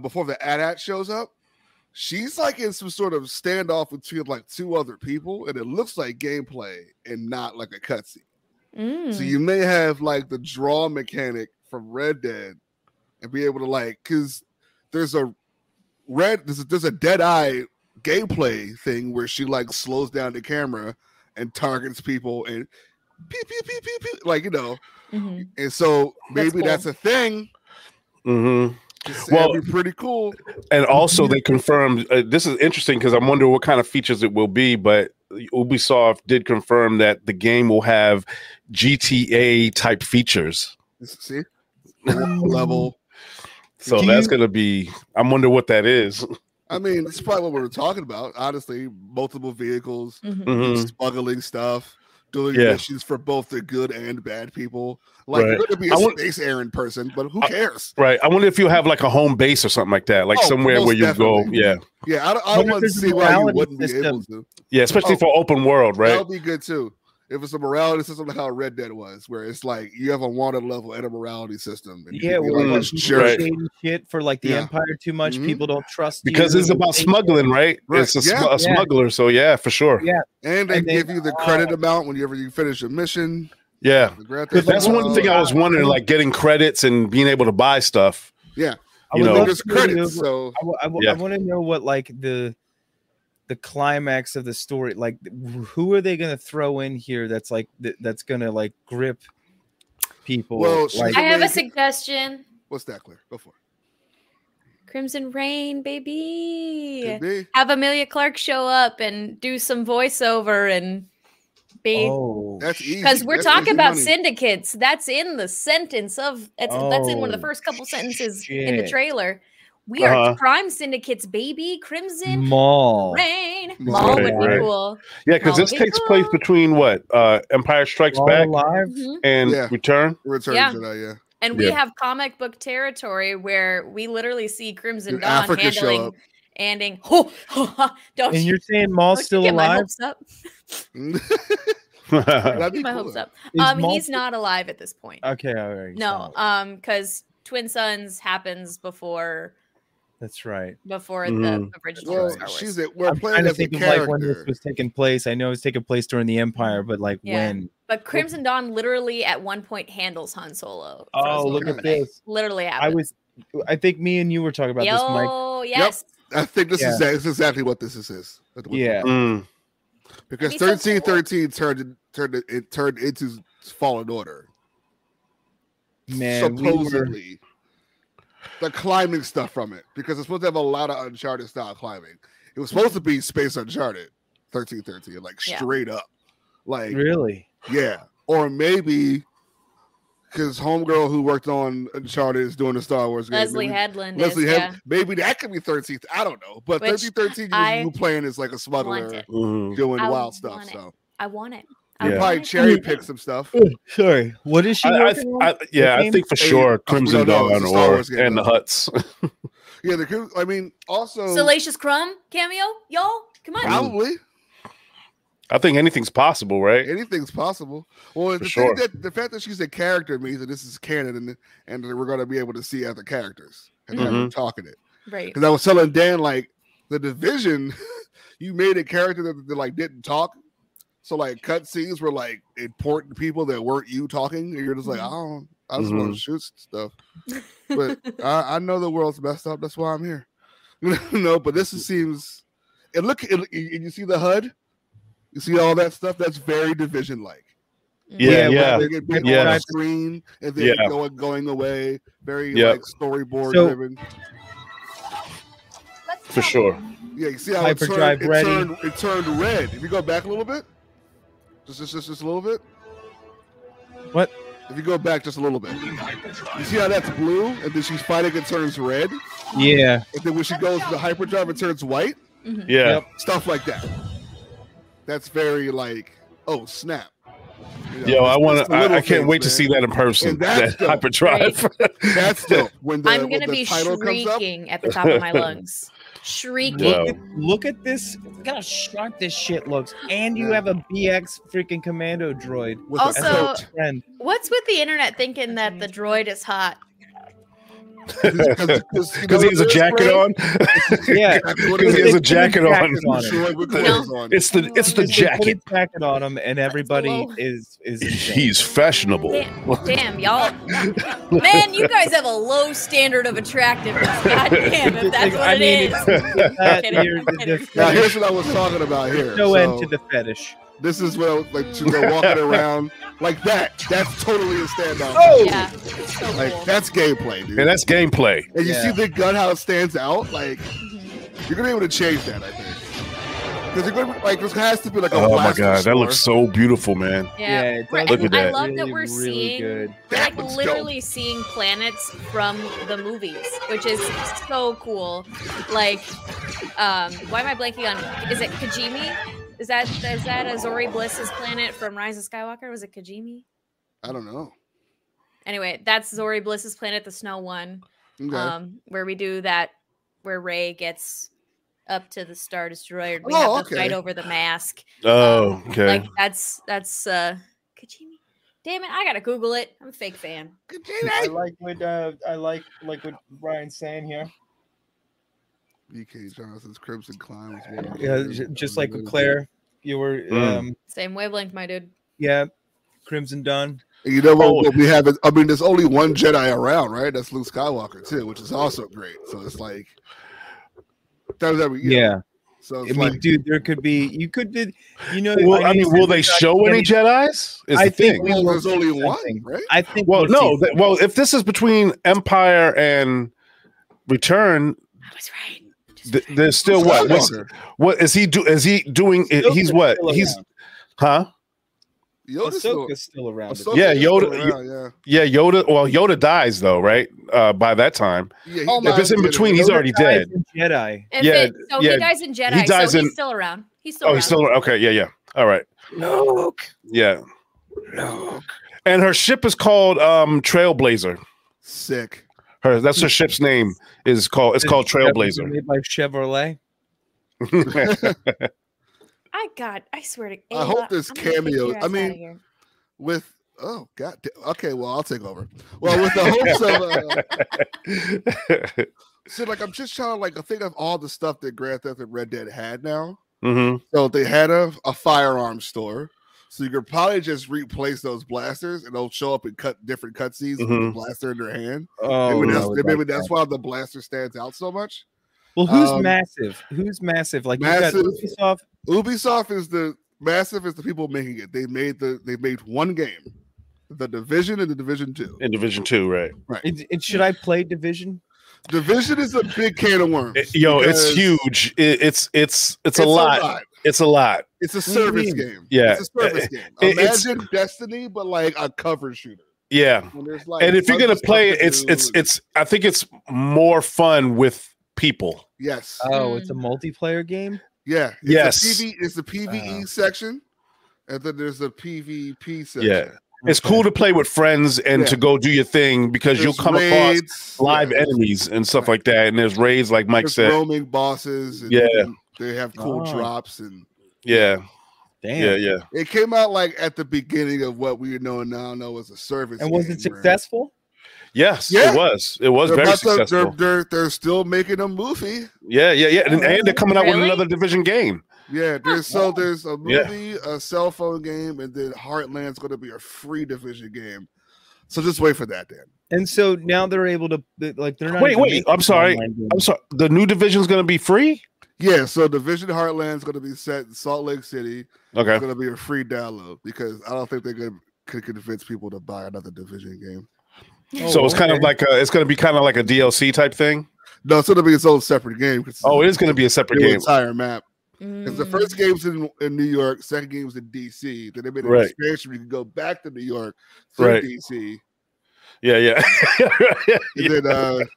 Speaker 3: before the AT-AT shows up, she's like in some sort of standoff between like 2 other people, and it looks like gameplay and not like a cutscene. So you may have like the draw mechanic from Red Dead and be able to because there's a Red, there's a Deadeye gameplay thing where she like slows down the camera and targets people and pew, pew, pew, pew, pew, like, you know. Mm-hmm. And so maybe that's a thing.
Speaker 4: Mm-hmm.
Speaker 3: Well, that'd be pretty cool.
Speaker 4: And also they confirmed, this is interesting because I'm wondering what kind of features it will be, but Ubisoft did confirm that the game will have GTA type features.
Speaker 3: See? Level.
Speaker 4: So that's going to be, I'm wondering what that is.
Speaker 3: I mean, it's probably what we were talking about. Honestly, multiple vehicles, smuggling stuff, doing missions for both the good and bad people. Like, you're going to be a space errand person, but who cares?
Speaker 4: Right. I wonder if you'll have like a home base or something like that, like somewhere where you go. Yeah.
Speaker 3: Yeah. I want to see why you wouldn't be able to.
Speaker 4: Yeah, especially for open world, right?
Speaker 3: That would be good too. If it's a morality system like how Red Dead was, where it's like you have a wanted level and a morality system. And
Speaker 2: shit for like the Empire too much. People don't trust
Speaker 4: because it's about smuggling, right? It's a smuggler, so yeah, for sure.
Speaker 2: Yeah,
Speaker 3: and they give you the credit amount whenever you finish a mission.
Speaker 4: Yeah, that's one thing I was wondering, like getting credits and being able to buy stuff.
Speaker 3: Yeah,
Speaker 4: you know,
Speaker 3: there's credits. So
Speaker 2: I want to know what like the climax of the story, like who are they going to throw in here that's like that's going to like grip people.
Speaker 3: Well,
Speaker 2: like,
Speaker 7: I have a suggestion.
Speaker 3: What's that, Claire? Go for it.
Speaker 7: Crimson Reign, baby. Have Emilia Clarke show up and do some voiceover and be
Speaker 3: that's easy
Speaker 7: because we're talking about syndicates. That's in the sentence of that's in one of the first couple sentences in the trailer. We are crime syndicates, baby. Crimson Reign. Maul would be cool.
Speaker 4: Yeah, because this takes place between what? Empire Strikes Back and Return.
Speaker 3: Jedi,
Speaker 7: and we have comic book territory where we literally see Crimson Dawn handling.
Speaker 2: And you're saying Maul's still alive?
Speaker 7: Keep my hopes up. He's not alive at this point.
Speaker 2: Okay, all right.
Speaker 7: No, because Twin Sons happens before.
Speaker 2: That's right.
Speaker 7: Before the original Star Wars.
Speaker 3: We're playing as a character.
Speaker 2: Like when this was taking place. I know it was taking place during the Empire, but like when.
Speaker 7: But Crimson Dawn literally at one point handles Han Solo.
Speaker 2: Oh, look at this!
Speaker 7: Literally,
Speaker 2: I think me and you were talking about this, Mike.
Speaker 7: Yes.
Speaker 3: Yep. I think this is exactly what this is.
Speaker 2: Yeah.
Speaker 3: Because 1313 turned into Fallen Order.
Speaker 2: Man,
Speaker 3: supposedly. The climbing stuff from it, because it's supposed to have a lot of Uncharted style climbing. It was supposed to be Space Uncharted 1313, like straight up. Like
Speaker 2: really?
Speaker 3: Yeah. Or maybe because homegirl who worked on Uncharted is doing the Star Wars game.
Speaker 7: Leslie Headland.
Speaker 3: Maybe that could be 13th. I don't know. But 1313 you playing is like a smuggler doing wild stuff. So
Speaker 7: I want it.
Speaker 3: Probably cherry pick some stuff.
Speaker 2: Sorry, what is she?
Speaker 4: I think for sure Crimson Dawn and the Hutts.
Speaker 3: Yeah, I mean, also
Speaker 7: Salacious Crumb cameo, y'all. Come on,
Speaker 3: probably.
Speaker 4: I think anything's possible, right?
Speaker 3: Anything's possible. Well, the fact that she's a character means that this is canon, and we're going to be able to see other characters and them talking it.
Speaker 7: Right.
Speaker 3: Because I was telling Dan, like the Division, you made a character that like didn't talk. So like cutscenes were like important people that weren't you talking, and you're just like, I just want to shoot stuff. But I know the world's messed up. That's why I'm here. No, but this seems. And look, you see the HUD. You see all that stuff. That's very Division-like.
Speaker 4: Yeah.
Speaker 3: They get big on screen and then going away. Very like storyboard driven.
Speaker 4: For sure.
Speaker 3: Yeah, you see how it turned red. If you go back a little bit. Just a little bit.
Speaker 2: What?
Speaker 3: If you go back just a little bit, you see how that's blue, and then she's fighting, it turns red.
Speaker 2: Yeah.
Speaker 3: And then when she goes to the hyperdrive, it turns white.
Speaker 4: Yeah.
Speaker 3: Stuff like that. That's very like, oh snap.
Speaker 4: I can't wait to see that in person. That hyperdrive.
Speaker 3: That's dope. When
Speaker 7: I'm gonna be shrieking at the top of my lungs. Shrieking.
Speaker 2: Look at this. Look how sharp this shit looks. And you have a BX freaking commando droid.
Speaker 7: Also, what's with the internet thinking that the droid is hot?
Speaker 4: Because he has a jacket on.
Speaker 2: Yeah,
Speaker 4: because he has a jacket on. It's the jacket
Speaker 2: jacket on him, and everybody is
Speaker 4: he's fashionable.
Speaker 7: Damn, y'all, man, you guys have a low standard of attractiveness. God damn, if that's what it is.
Speaker 3: Now here's what I was talking about here.
Speaker 2: No end to the fetish.
Speaker 3: This is what I was like. They're walking around like that. That's totally a standoff.
Speaker 7: Oh, yeah, it's so
Speaker 3: like
Speaker 7: cool.
Speaker 3: That's gameplay, dude.
Speaker 4: And that's gameplay.
Speaker 3: And you see the gun how it stands out. Like you're gonna be able to change that, I think. Because you're gonna like this has to be like a.
Speaker 4: Oh my god, that looks so beautiful, man.
Speaker 7: Yeah,
Speaker 4: look at that.
Speaker 7: I love that we're seeing, we're like literally seeing planets from the movies, which is so cool. Like, why am I blanking on? Is it Kijimi? Is that Azori Bliss's planet from Rise of Skywalker? Was it Kijimi?
Speaker 3: I don't know.
Speaker 7: Anyway, that's Zori Bliss's planet, the snow one. Okay. Where we do that, where Rey gets up to the Star Destroyer. We have to fight over the mask.
Speaker 4: Oh, okay.
Speaker 7: Like that's Kijimi. Damn it, I gotta Google it. I'm a fake fan.
Speaker 2: I like what Ryan's saying here.
Speaker 3: BK Johnson's Crimson Climb was one.
Speaker 2: Yeah, just like with Claire, you were
Speaker 7: same wavelength, my dude.
Speaker 2: Yeah, Crimson Dawn.
Speaker 3: And you know what we have? I mean, there's only one Jedi around, right? That's Luke Skywalker too, which is also great. So it's like that was every year.
Speaker 2: Yeah.
Speaker 3: So
Speaker 2: I mean, dude, there could be. You could be. You know.
Speaker 4: Well, I mean, will they show any Jedis?
Speaker 3: I think there's only one, right?
Speaker 2: I think.
Speaker 4: Well, no. Well, if this is between Empire and Return,
Speaker 7: I was right.
Speaker 4: There's still what is he do? Is he doing? He's what? He's
Speaker 2: Ahsoka's still around.
Speaker 4: Yeah, Yoda. Yeah, Yoda. Well, Yoda dies though, right? By that time, if it's in between, he's already dead.
Speaker 2: Jedi.
Speaker 7: He dies in Jedi. He's still around. He's still.
Speaker 4: He's still okay. Yeah. All right.
Speaker 2: Luke.
Speaker 4: Yeah. Luke. And her ship is called Trailblazer.
Speaker 3: Sick.
Speaker 4: That's her ship's name. It's called Trailblazer.
Speaker 2: Made by Chevrolet.
Speaker 7: I swear to
Speaker 3: I hope there's cameos. I mean, with god, okay, well I'll take over. Well, with the hopes of so like I'm just trying to like think of all the stuff that Grand Theft and Red Dead had now.
Speaker 4: Mm-hmm.
Speaker 3: So they had a firearms store. So you could probably just replace those blasters, and they'll show up in different cutscenes with the blaster in their hand.
Speaker 2: Oh,
Speaker 3: maybe that's why the blaster stands out so much.
Speaker 2: Well, who's massive? Who's massive? Like
Speaker 3: massive.
Speaker 2: Ubisoft.
Speaker 3: Ubisoft is the people making it. They made one game, The Division and The Division 2.
Speaker 4: In Division 2, right?
Speaker 2: And should I play Division?
Speaker 3: Division is a big can of worms.
Speaker 4: It's huge. It's a lot. It's a lot.
Speaker 3: It's a service game.
Speaker 4: Yeah,
Speaker 3: it's a service game. Imagine Destiny, but like a cover shooter.
Speaker 4: Yeah, and if you're gonna play it, it's. I think it's more fun with people.
Speaker 3: Yes.
Speaker 2: Oh, it's a multiplayer game.
Speaker 3: Yeah.
Speaker 4: It's
Speaker 3: the PvE section, and then there's a PvP section.
Speaker 4: Yeah. It's cool to play with friends and to go do your thing because you'll come across live enemies and stuff like that. And there's raids, like Mike said.
Speaker 3: Roaming bosses. And they have cool drops and
Speaker 2: damn.
Speaker 4: Yeah.
Speaker 3: It came out like at the beginning of what we know as a service.
Speaker 2: And was it successful?
Speaker 4: Yes, it was. It was very successful.
Speaker 3: They're still making a movie.
Speaker 4: Yeah. And they're coming out with another Division game.
Speaker 3: Yeah, there's a movie, a cell phone game, and then Heartland's going to be a free Division game. So just wait for that, Dan.
Speaker 2: And so now they're able to like they're not.
Speaker 4: Wait. I'm sorry. The new Division's going to be free.
Speaker 3: Yeah, so Division Heartland's going to be set in Salt Lake City.
Speaker 4: Okay,
Speaker 3: it's going to be a free download because I don't think they're going to convince people to buy another Division game.
Speaker 4: So it's kind of like it's going to be kind of like a DLC type thing.
Speaker 3: No, it's going to be its own separate game.
Speaker 4: It is going to be a separate game.
Speaker 3: Entire map. Because the first game's in New York, second game's in DC. Then they made an expansion where you can go back to New York through DC.
Speaker 4: Yeah.
Speaker 3: And then,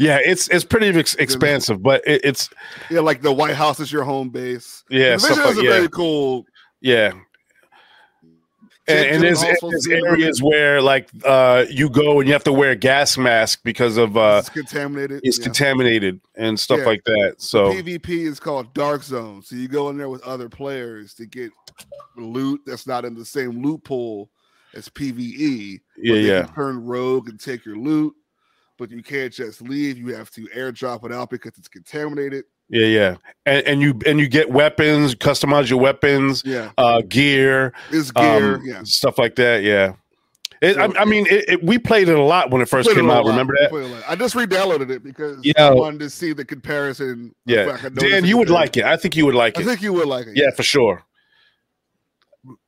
Speaker 4: it's pretty expansive, but it's
Speaker 3: like the White House is your home base.
Speaker 4: Yeah,
Speaker 3: the Division is a very cool.
Speaker 4: Yeah. And there's areas where like you go and you have to wear a gas mask because of
Speaker 3: it's contaminated.
Speaker 4: It's contaminated and stuff like that. So
Speaker 3: PvP is called Dark Zone. So you go in there with other players to get loot that's not in the same loot pool as PvE.
Speaker 4: Yeah.
Speaker 3: Can turn rogue and take your loot, but you can't just leave. You have to airdrop it out because it's contaminated.
Speaker 4: Yeah. And you get weapons, customize your weapons, gear, stuff like that. Yeah. We played it a lot when it first came out. Remember that?
Speaker 3: I just re-downloaded it because I wanted to see the comparison.
Speaker 4: Yeah, Dan, you would like it. I think you would like it.
Speaker 3: I think you would like it.
Speaker 4: Yeah, for sure.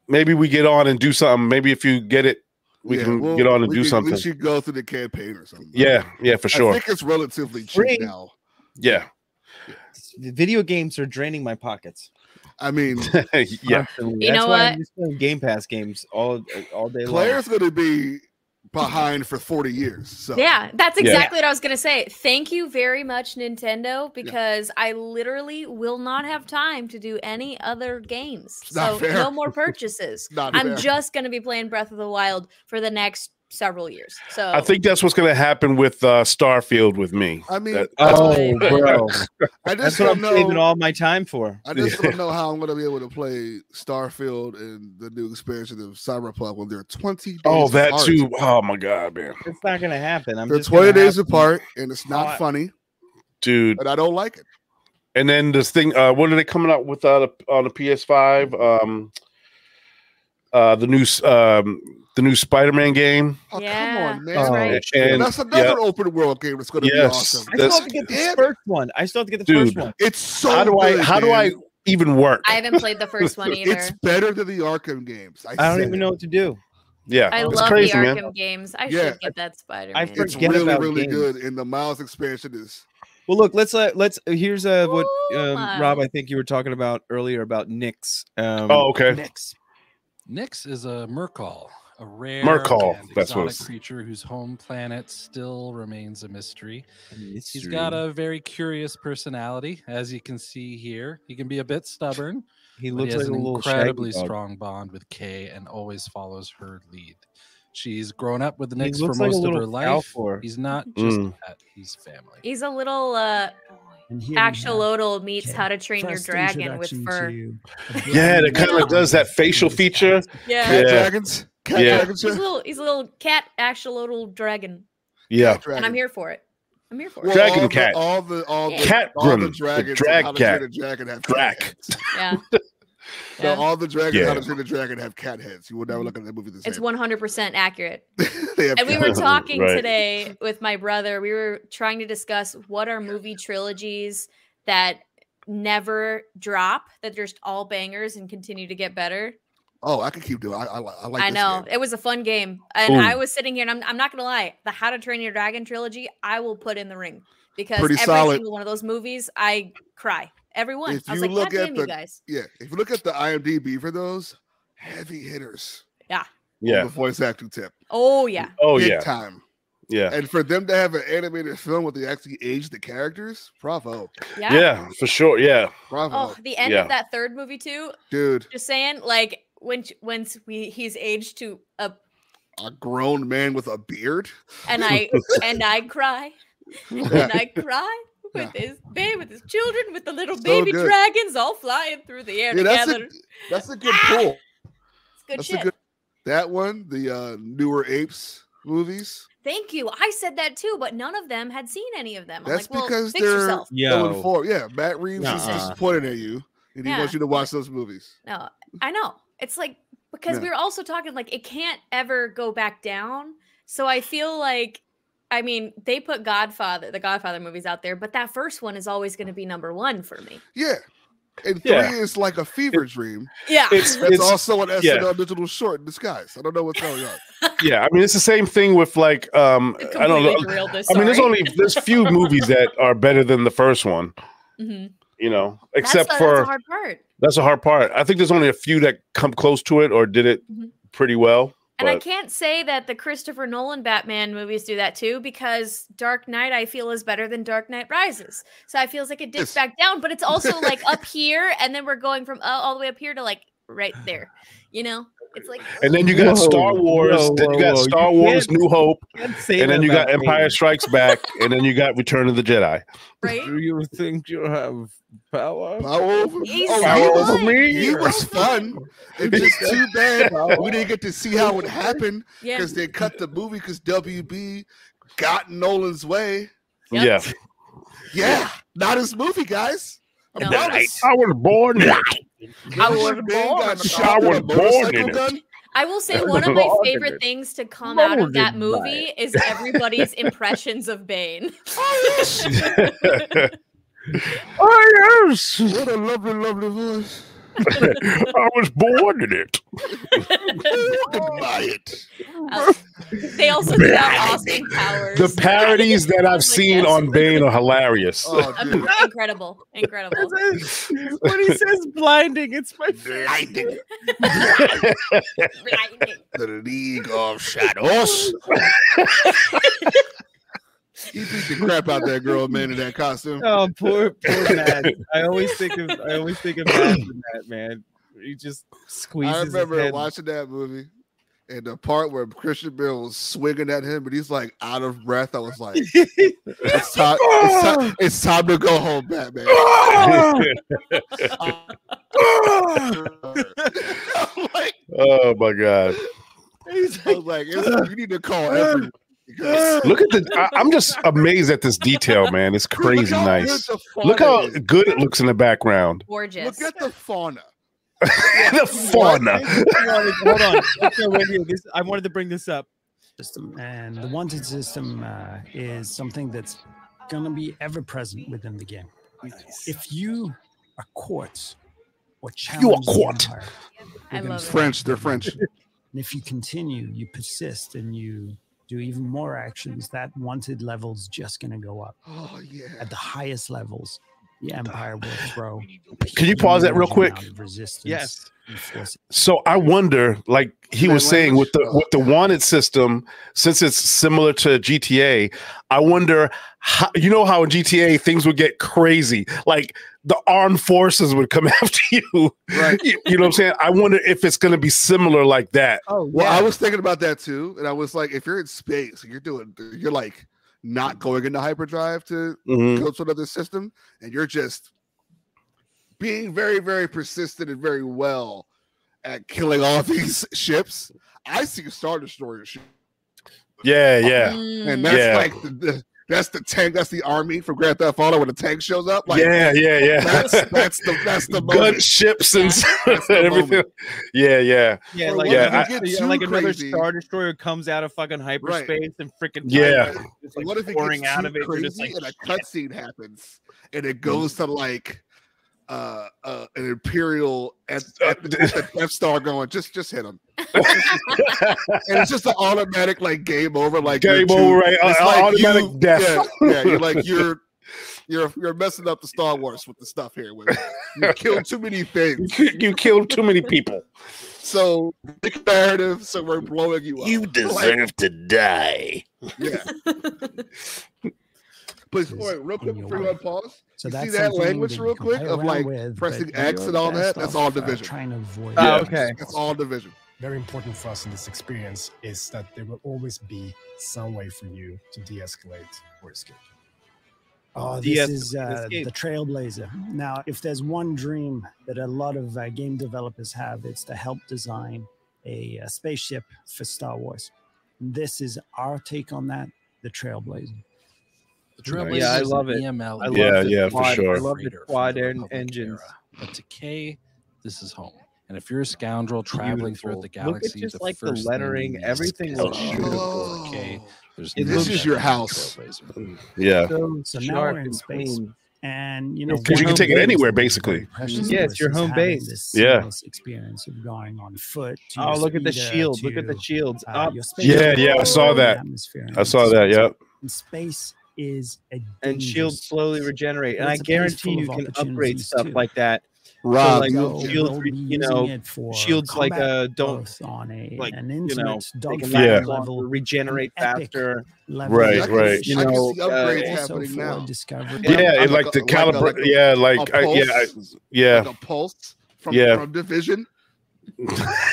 Speaker 4: Maybe we get on and do something. Maybe if you get it, we can get on and do something.
Speaker 3: We should go through the campaign or something.
Speaker 4: Yeah, for sure.
Speaker 3: I think it's relatively cheap now.
Speaker 4: Yeah.
Speaker 2: Video games are draining my pockets.
Speaker 3: I mean,
Speaker 4: yeah.
Speaker 7: You know what?
Speaker 2: I'm just playing Game Pass games all day long.
Speaker 3: Claire's going to be behind for 40 years. So
Speaker 7: yeah, that's exactly what I was going to say. Thank you very much, Nintendo, because I literally will not have time to do any other games. So no more purchases. I'm just going to be playing Breath of the Wild for the next several years. So
Speaker 4: I think that's what's going to happen with Starfield with me.
Speaker 3: I mean,
Speaker 2: bro,
Speaker 3: that's
Speaker 2: what I'm saving all my time for.
Speaker 3: I just don't know how I'm going to be able to play Starfield and the new expansion of Cyberpunk when they're 20 days apart.
Speaker 4: That too. Oh my god, man,
Speaker 2: it's not going to happen.
Speaker 3: They're 20 days apart, and it's not funny,
Speaker 4: dude.
Speaker 3: And I don't like it.
Speaker 4: And then this thing, what are they coming out with on the PS5? The new Spider-Man game.
Speaker 3: Oh, come on, man.
Speaker 7: Right.
Speaker 4: And
Speaker 3: that's another open world game that's going to be awesome.
Speaker 2: I still have to get the first one. First one.
Speaker 3: It's so
Speaker 4: How do I even work?
Speaker 7: I haven't played the first one either.
Speaker 3: It's better than the Arkham games.
Speaker 2: I don't even know what to do.
Speaker 4: Yeah,
Speaker 7: I
Speaker 4: it's
Speaker 7: love
Speaker 4: crazy,
Speaker 7: the Arkham
Speaker 4: man.
Speaker 7: games. I should get that Spider-Man.
Speaker 3: It's really good. And the Miles expansion is.
Speaker 2: Well, look, let's here's what Rob, I think you were talking about earlier about Nyx.
Speaker 4: Okay.
Speaker 9: Nyx is a Murkol, a rare exotic creature whose home planet still remains a mystery. He's got a very curious personality, as you can see here. He can be a bit stubborn.
Speaker 2: He looks
Speaker 9: like
Speaker 2: an
Speaker 9: incredibly strong bond with Kay and always follows her lead. She's grown up with the Nyx for most of her life. He's not just a pet, he's family.
Speaker 7: He's a little Axolotl meets How to Train Your Dragon with fur.
Speaker 4: Yeah, that kind of does that facial feature.
Speaker 3: Cat dragons.
Speaker 7: He's a little cat axolotl dragon.
Speaker 4: Yeah,
Speaker 7: and I'm here for it.
Speaker 4: Dragon cat.
Speaker 3: All the dragons.
Speaker 4: Drag cat.
Speaker 3: Drag.
Speaker 7: Yeah.
Speaker 3: So all the dragons, How to Train the Dragon, have cat heads. You will never look at that movie the same.
Speaker 7: It's 100% accurate. And we were talking today with my brother. We were trying to discuss what are movie trilogies that never drop, that they're just all bangers and continue to get better.
Speaker 3: Oh, I can keep doing. I like.
Speaker 7: I know it was a fun game, and I was sitting here, and I'm not gonna lie. The How to Train Your Dragon trilogy, I will put in the ring because every single one of those movies, I cry. Everyone. I was like, God damn you guys.
Speaker 3: Yeah. If you look at the IMDb for those, heavy hitters.
Speaker 7: Yeah.
Speaker 3: The voice acting tip.
Speaker 7: Oh, yeah.
Speaker 3: Big time.
Speaker 4: Yeah.
Speaker 3: And for them to have an animated film where they actually age the characters, bravo.
Speaker 4: Yeah, for sure. Yeah.
Speaker 3: Bravo.
Speaker 7: Oh, the end of that third movie, too.
Speaker 3: Dude.
Speaker 7: Just saying, like, once he's aged to a
Speaker 3: grown man with a beard.
Speaker 7: And I cry. And I cry. With his children, with the little baby dragons all flying through the air together.
Speaker 3: That's a good pull.
Speaker 7: It's good shit.
Speaker 3: That one, the Newer Apes movies.
Speaker 7: Thank you. I said that too, but none of them had seen any of them.
Speaker 3: That's
Speaker 7: I'm like,
Speaker 3: because
Speaker 7: fix yourself.
Speaker 3: Going forward. Yeah, Matt Reeves is disappointed at you, and he wants you to watch those movies.
Speaker 7: No, I know. It's like because we were also talking like it can't ever go back down. So I feel like. I mean, they put the Godfather movies out there, but that first one is always going to be number one for me.
Speaker 3: Yeah. And 3 is like a fever dream.
Speaker 7: Yeah.
Speaker 3: It's also an SNL digital short in disguise. I don't know what's going on.
Speaker 4: Yeah. I mean, it's the same thing with like, I don't know. I mean, there's few movies that are better than the first one, you know, except
Speaker 7: that's a hard part.
Speaker 4: That's a hard part. I think there's only a few that come close to it or did it pretty well.
Speaker 7: And I can't say that the Christopher Nolan Batman movies do that too, because Dark Knight I feel is better than Dark Knight Rises. So I feels like it dips back down, but it's also like up here, and then we're going from all the way up here to like right there, you know? It's like,
Speaker 4: and then you got Star Wars. Then you got Star Wars: New Hope, and then you got Empire Strikes Back, and then you got Return of the Jedi.
Speaker 7: Right?
Speaker 2: Do you think you have power?
Speaker 3: Power over me? He was fun. It's just too bad we didn't get to see how it happened because they cut the movie because WB got Nolan's way.
Speaker 4: Yep.
Speaker 3: Yeah. Not his movie, guys.
Speaker 4: I was born in it.
Speaker 3: I was born in it.
Speaker 7: I will say one of my favorite things to come out of that movie is everybody's impressions of Bane.
Speaker 4: Oh, yes.
Speaker 3: What a lovely, lovely voice.
Speaker 4: I was born in it.
Speaker 7: They also do that Austin Powers.
Speaker 4: The parodies that I've seen on Bane are hilarious.
Speaker 7: Incredible.
Speaker 2: When he says blinding, it's my
Speaker 3: blinding. The League of Shadows. He beat the crap out that girl, man, in that costume.
Speaker 2: Oh, poor Matt. I always think of Matt in that, man. He just squeezes.
Speaker 3: I remember
Speaker 2: his head.
Speaker 3: watching that movie, and the part where Christian Bale was swinging at him, but he's like out of breath. I was like, it's time to go home, Batman.
Speaker 4: Oh my God.
Speaker 3: I was like, you need to call everyone.
Speaker 4: Look at I'm just amazed at this detail, man. It's crazy nice. Look how good it looks in the background.
Speaker 7: Gorgeous.
Speaker 3: Look at the fauna.
Speaker 4: The fauna.
Speaker 2: Hold on. I wanted to bring this up.
Speaker 10: And the wanted system is something that's going to be ever present within the game. If you are caught or challenged,
Speaker 7: I love
Speaker 3: French. They're French.
Speaker 10: And if you continue, you persist, and you do even more actions, that wanted level's just going to go up.
Speaker 3: Oh, yeah.
Speaker 10: At the highest levels, the Empire will throw.
Speaker 4: Can you pause that real quick?
Speaker 10: Yes.
Speaker 4: So I wonder, like he was saying, with the wanted system, since it's similar to GTA, I wonder how, you know how in GTA things would get crazy, like the armed forces would come after you.
Speaker 3: Right.
Speaker 4: You know what I'm saying? I wonder if it's going to be similar like that.
Speaker 3: Oh, well, I was thinking about that too, and I was like, if you're in space, you're like not going into hyperdrive to go to another system, and you're just being very, very persistent and very well at killing all these ships. I see a Star Destroyer ship.
Speaker 4: Yeah.
Speaker 3: And that's like that's the tank, that's the army from Grand Theft Auto when the tank shows up. Like,
Speaker 4: yeah.
Speaker 3: That's the
Speaker 4: gunships and everything. Yeah.
Speaker 2: Like another Star Destroyer comes out of fucking hyperspace and freaking
Speaker 3: It's like what if it gets out of it crazy and a cutscene happens and it goes to like an Imperial at the Death Star going, just hit him. And it's just an automatic like game over, like
Speaker 4: game over, right? Automatic death.
Speaker 3: Yeah, you're like you're messing up the Star Wars with the stuff here. You killed too many things.
Speaker 4: You killed too many people.
Speaker 3: So the narrative, so we're blowing you up.
Speaker 4: You deserve to die.
Speaker 3: Yeah. But real quick before you pause.
Speaker 10: So
Speaker 3: you
Speaker 10: that's
Speaker 3: see that language real quick of like pressing X and all that? That's all Division.
Speaker 10: Trying to avoid
Speaker 2: okay.
Speaker 3: That's all Division.
Speaker 11: Very important for us in this experience is that there will always be some way for you to de-escalate or escape.
Speaker 10: Oh, this is the Trailblazer. Now, if there's one dream that a lot of game developers have, it's to help design a spaceship for Star Wars. This is our take on that, the Trailblazer.
Speaker 2: Yeah, I love it.
Speaker 9: EML.
Speaker 4: For sure.
Speaker 2: I love the quad engines.
Speaker 9: But to K, this is home. And if you're a scoundrel traveling through the galaxy,
Speaker 2: just like the lettering, everything looks
Speaker 9: beautiful. Okay,
Speaker 3: this is your house.
Speaker 4: Yeah.
Speaker 10: So now we're in space, and
Speaker 4: because you can take it anywhere, basically.
Speaker 2: Yeah, it's your home base.
Speaker 10: Yeah. Experience of going on foot.
Speaker 2: Oh, look at the shield! Look at the shields.
Speaker 4: Yeah, I saw that. I saw that. Yep.
Speaker 10: Space is
Speaker 2: and shields slowly regenerate, and I guarantee you can upgrade stuff like that.
Speaker 3: Rob,
Speaker 2: shields like don't
Speaker 10: on an
Speaker 2: level regenerate faster.
Speaker 4: Right.
Speaker 3: Upgrades happening now.
Speaker 4: Like the caliber. Yeah, like
Speaker 3: a pulse from Division.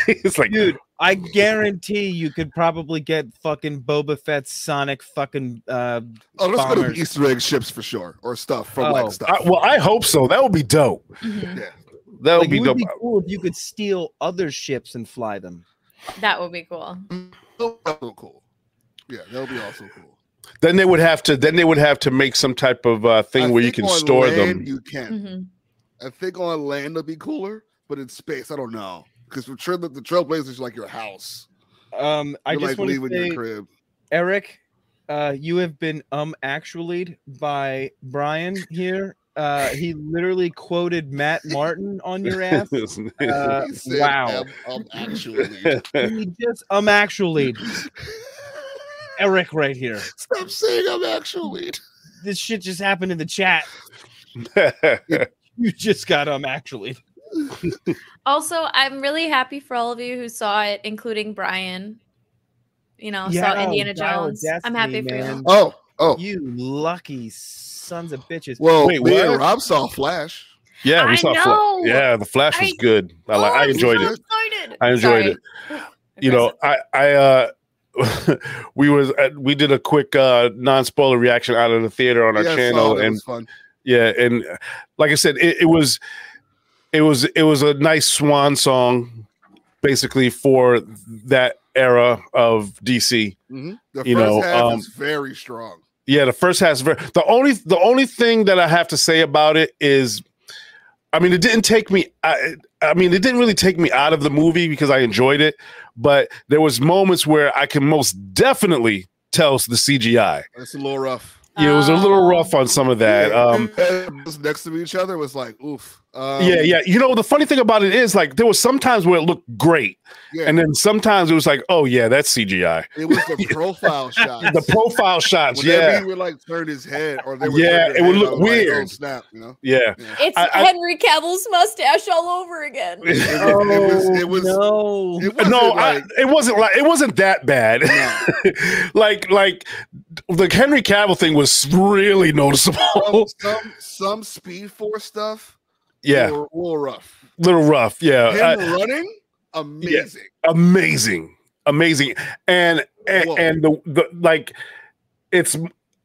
Speaker 4: It's like,
Speaker 2: dude, I guarantee you could probably get fucking Boba Fett's Sonic fucking
Speaker 3: there's gonna be Easter egg ships for sure, or stuff from like stuff.
Speaker 4: Well, I hope so. That would be dope.
Speaker 7: Mm-hmm.
Speaker 3: Yeah,
Speaker 4: that would be dope.
Speaker 2: It would be cool if you could steal other ships and fly them.
Speaker 7: That would be cool.
Speaker 3: Also cool. Yeah, that would be also cool.
Speaker 4: Then they would have to make some type of thing where you can store them.
Speaker 3: You can. I think on land would be cooler, but in space, I don't know. Because the Trailblazers is like your house.
Speaker 2: I just
Speaker 3: like
Speaker 2: want
Speaker 3: leaving
Speaker 2: to say,
Speaker 3: your crib.
Speaker 2: Eric, you have been actually'd by Brian here. He literally quoted Matt Martin on your ass. Wow.
Speaker 3: Actually.
Speaker 2: He just actually'd. Eric right here.
Speaker 3: Stop saying I'm actually.
Speaker 2: This shit just happened in the chat. You just got actually'd.
Speaker 7: Also, I'm really happy for all of you who saw it, including Brian. Saw Indiana Jones. I'm happy for you.
Speaker 3: Oh,
Speaker 2: you lucky sons of bitches.
Speaker 3: Well, wait, Rob saw Flash.
Speaker 4: Yeah, we saw Flash. Yeah, the Flash was good. I enjoyed it. I enjoyed it. I we did a quick non-spoiler reaction out of the theater on our channel, and it was fun. Yeah, and like I said, it was a nice swan song, basically, for that era of DC.
Speaker 3: Mm-hmm. The first half is very strong.
Speaker 4: Yeah, the first half is the only thing that I have to say about it is, I mean, it didn't take me. It didn't really take me out of the movie because I enjoyed it, but there was moments where I can most definitely tell the CGI.
Speaker 3: It's a little rough.
Speaker 4: Yeah, it was a little rough on some of that.
Speaker 3: Next to each other was like, oof.
Speaker 4: Yeah. The funny thing about it is, like, there was some times where it looked great, and then sometimes it was like, oh yeah, that's CGI.
Speaker 3: It was the profile shots.
Speaker 4: The profile shots,
Speaker 3: Whenever he would like turn his head, or they would
Speaker 4: it would look weird.
Speaker 3: Like, snap,
Speaker 4: Yeah.
Speaker 7: It's Henry Cavill's mustache all over again.
Speaker 3: It
Speaker 4: wasn't that bad. No. like the Henry Cavill thing was really noticeable.
Speaker 3: Some Speed Force stuff.
Speaker 4: Yeah,
Speaker 3: a little rough.
Speaker 4: Little rough. Yeah,
Speaker 3: him running, amazing.
Speaker 4: Yeah, amazing. And the like, it's.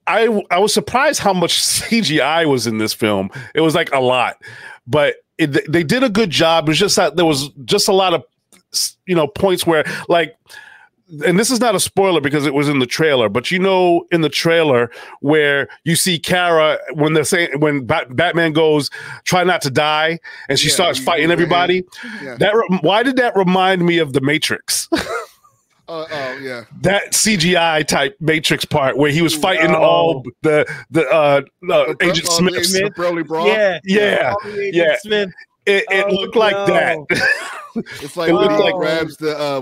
Speaker 4: I was surprised how much CGI was in this film. It was like a lot, but they did a good job. It's just that there was just a lot of points where, like, and this is not a spoiler because it was in the trailer, but in the trailer where you see Kara when they're saying, when Batman goes, try not to die, and she starts fighting everybody. Yeah. Why did that remind me of The Matrix?
Speaker 3: Yeah.
Speaker 4: That CGI type Matrix part where he was fighting all the Agent Smith. Yeah.
Speaker 2: Smith.
Speaker 4: It looked like that.
Speaker 3: It's like when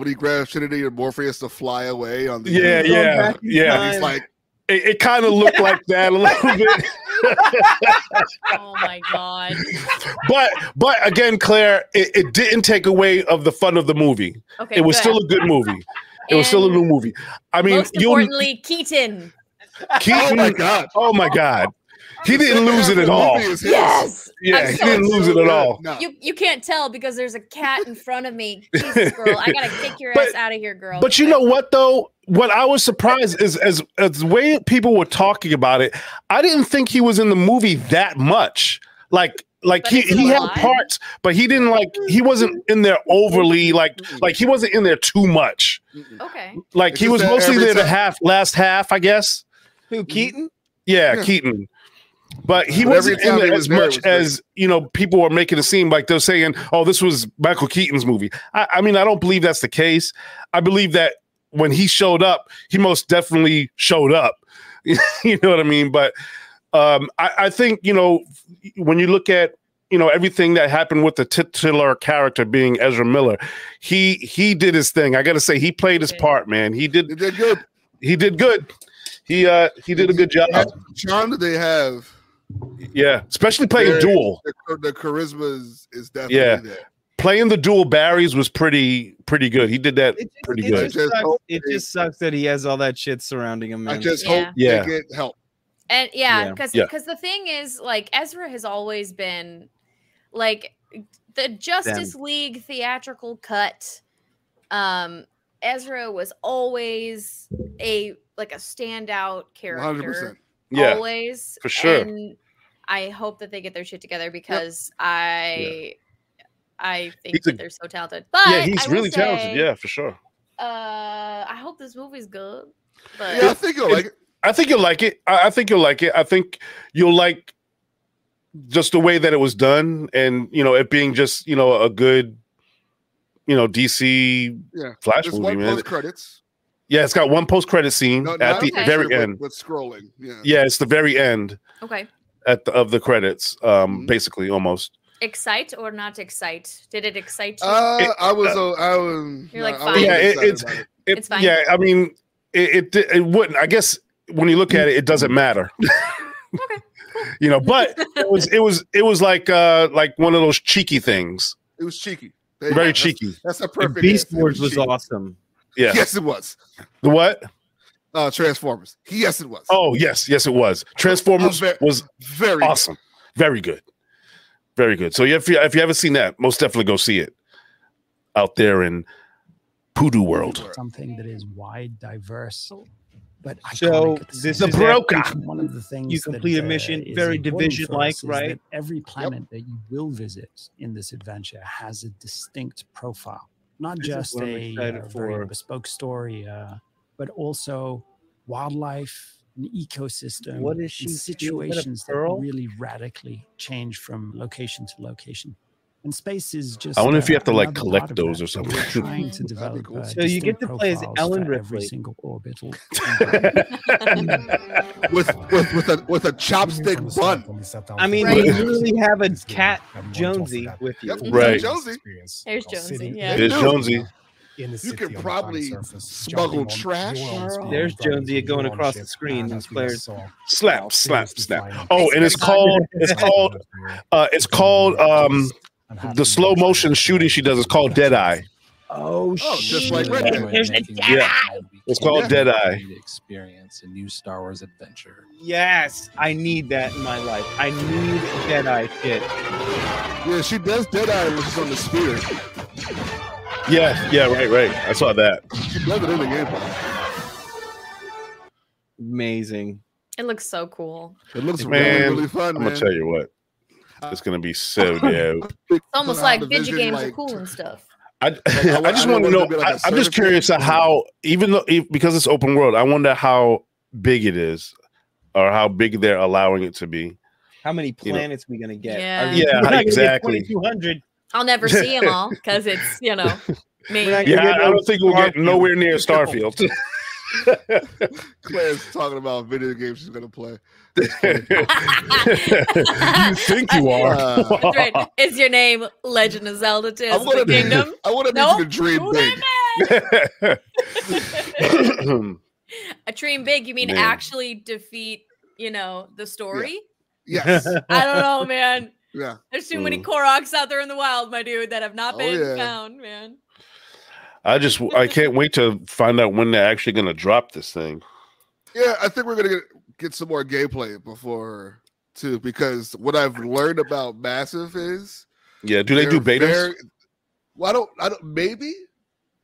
Speaker 3: he grabs Trinity or Morpheus to fly away on the
Speaker 4: yeah.
Speaker 3: He's like,
Speaker 4: it kind of looked like that a little bit.
Speaker 7: Oh my god!
Speaker 4: But again, Claire, it didn't take away of the fun of the movie.
Speaker 7: Okay,
Speaker 4: it was still a good movie. It was still a new movie. I mean,
Speaker 7: most importantly, Keaton.
Speaker 4: Oh my god. He didn't lose it at all.
Speaker 7: Yes.
Speaker 4: Yeah, he didn't lose it at all.
Speaker 7: No. You can't tell because there's a cat in front of me. Jesus, girl, I gotta kick your ass out of here, girl.
Speaker 4: But you know what though? What I was surprised is as the way people were talking about it, I didn't think he was in the movie that much. Like he had parts, but he didn't he wasn't in there overly like he wasn't in there too much.
Speaker 7: Okay.
Speaker 4: Like he was mostly there the last half, I guess.
Speaker 2: Who, Keaton?
Speaker 4: Yeah, Keaton. But he wasn't in there as much as people were making it seem like they're saying, "Oh, this was Michael Keaton's movie." I mean, I don't believe that's the case. I believe that when he showed up, he most definitely showed up. You know what I mean? But I think when you look at everything that happened with the titular character being Ezra Miller, he did his thing. I got to say, he played his part, man. He did good. He did good. He did a good job.
Speaker 3: The charm that they have.
Speaker 4: Yeah, especially playing dual.
Speaker 3: The charisma is definitely there.
Speaker 4: Playing the dual Barrys was pretty good. He did that pretty good.
Speaker 2: It just sucks that he has all that shit surrounding him. Man.
Speaker 3: I just hope they get help.
Speaker 7: And because the thing is, like, Ezra has always been like, the Justice League theatrical cut, Ezra was always a standout character.
Speaker 3: 100%.
Speaker 4: Yeah,
Speaker 7: always,
Speaker 4: for sure.
Speaker 7: And I hope that they get their shit together because I think that they're so talented. But
Speaker 4: yeah, he's really talented. Yeah, for sure.
Speaker 7: I hope this movie's good. But
Speaker 3: Yeah, I think you'll like it.
Speaker 4: I think you'll like it. I think you'll like it. I think you'll like just the way that it was done, and it being just a good DC Flash
Speaker 3: Just
Speaker 4: movie,
Speaker 3: one
Speaker 4: man.
Speaker 3: post credits.
Speaker 4: Yeah, it's got one post-credit scene at the very end.
Speaker 3: With scrolling. Yeah.
Speaker 4: Yeah, it's the very end.
Speaker 7: Okay.
Speaker 4: Of the credits, basically almost.
Speaker 7: Excite or not excite? Did it excite you?
Speaker 3: I was.
Speaker 7: You're like fine.
Speaker 4: Yeah, it's fine. Yeah, I mean, it wouldn't. I guess when you look at it, it doesn't matter.
Speaker 7: Okay. Cool.
Speaker 4: But it was like one of those cheeky things.
Speaker 3: It was cheeky.
Speaker 4: Very cheeky.
Speaker 3: That's a perfect.
Speaker 2: Beast Wars was awesome.
Speaker 4: Yeah.
Speaker 3: Yes, it was.
Speaker 4: The what?
Speaker 3: Transformers. Yes, it was.
Speaker 4: Oh, yes, it was. Transformers was
Speaker 3: very
Speaker 4: awesome. Very good. Very good. So if you haven't seen that, most definitely go see it out there in Poodoo World.
Speaker 10: Something that is wide, diverse, but
Speaker 2: so this is
Speaker 10: one of the things
Speaker 2: you complete a mission, very Division-like, right?
Speaker 10: Every planet that you will visit in this adventure has a distinct profile, not just a very bespoke story, but also wildlife, an ecosystem,
Speaker 2: what is she
Speaker 10: situations that really radically change from location to location. And space is just.
Speaker 4: I wonder if you have to collect those or something.
Speaker 10: We're trying to develop.
Speaker 2: So you get to play as Ellen Ripley.
Speaker 10: Every single orbital.
Speaker 3: with a chopstick bun.
Speaker 2: I mean, you literally have a Cat Jonesy with you.
Speaker 4: Right.
Speaker 7: There's Jonesy. Yeah.
Speaker 4: There's Jonesy.
Speaker 3: You can probably smuggle trash.
Speaker 2: There's Jonesy going across the screen. These players
Speaker 4: slap. Oh, and it's called the slow motion shooting she does is called Deadeye.
Speaker 2: Oh shit!
Speaker 3: Just like Red Dead.
Speaker 4: Yeah, it's called Deadeye.
Speaker 9: Experience a new Star Wars adventure.
Speaker 2: Yes, I need that in my life. I need Deadeye shit.
Speaker 3: Yeah, she does Deadeye when she's on the spear.
Speaker 4: Yeah, right. I saw that.
Speaker 3: She does it in the game.
Speaker 2: Amazing.
Speaker 7: It looks so cool.
Speaker 3: It looks really fun,
Speaker 4: I'm gonna tell you what. It's gonna be so dope.
Speaker 7: It's almost like video games are cool and stuff.
Speaker 4: I just want to know. I'm just curious how, because it's open world, I wonder how big it is, or how big they're allowing it to be.
Speaker 2: How many planets we gonna get?
Speaker 4: Yeah, exactly.
Speaker 2: 2,200.
Speaker 7: I'll never see them all because it's me.
Speaker 4: Yeah, I don't think we'll get nowhere near Starfield.
Speaker 3: Claire's talking about video games she's gonna play.
Speaker 4: You think you are?
Speaker 7: That's right. Is your name Legend of Zelda Tears of the Kingdom?
Speaker 3: I want to make you dream
Speaker 7: big. A dream big? You mean actually defeat? The story?
Speaker 3: Yeah. Yes.
Speaker 7: I don't know, man.
Speaker 3: Yeah.
Speaker 7: There's too many Koroks out there in the wild, my dude, that have not been found, man.
Speaker 4: I can't wait to find out when they're actually going to drop this thing.
Speaker 3: Yeah, I think we're going to get some more gameplay before too, because what I've learned about Massive is
Speaker 4: do they do betas?
Speaker 3: I don't maybe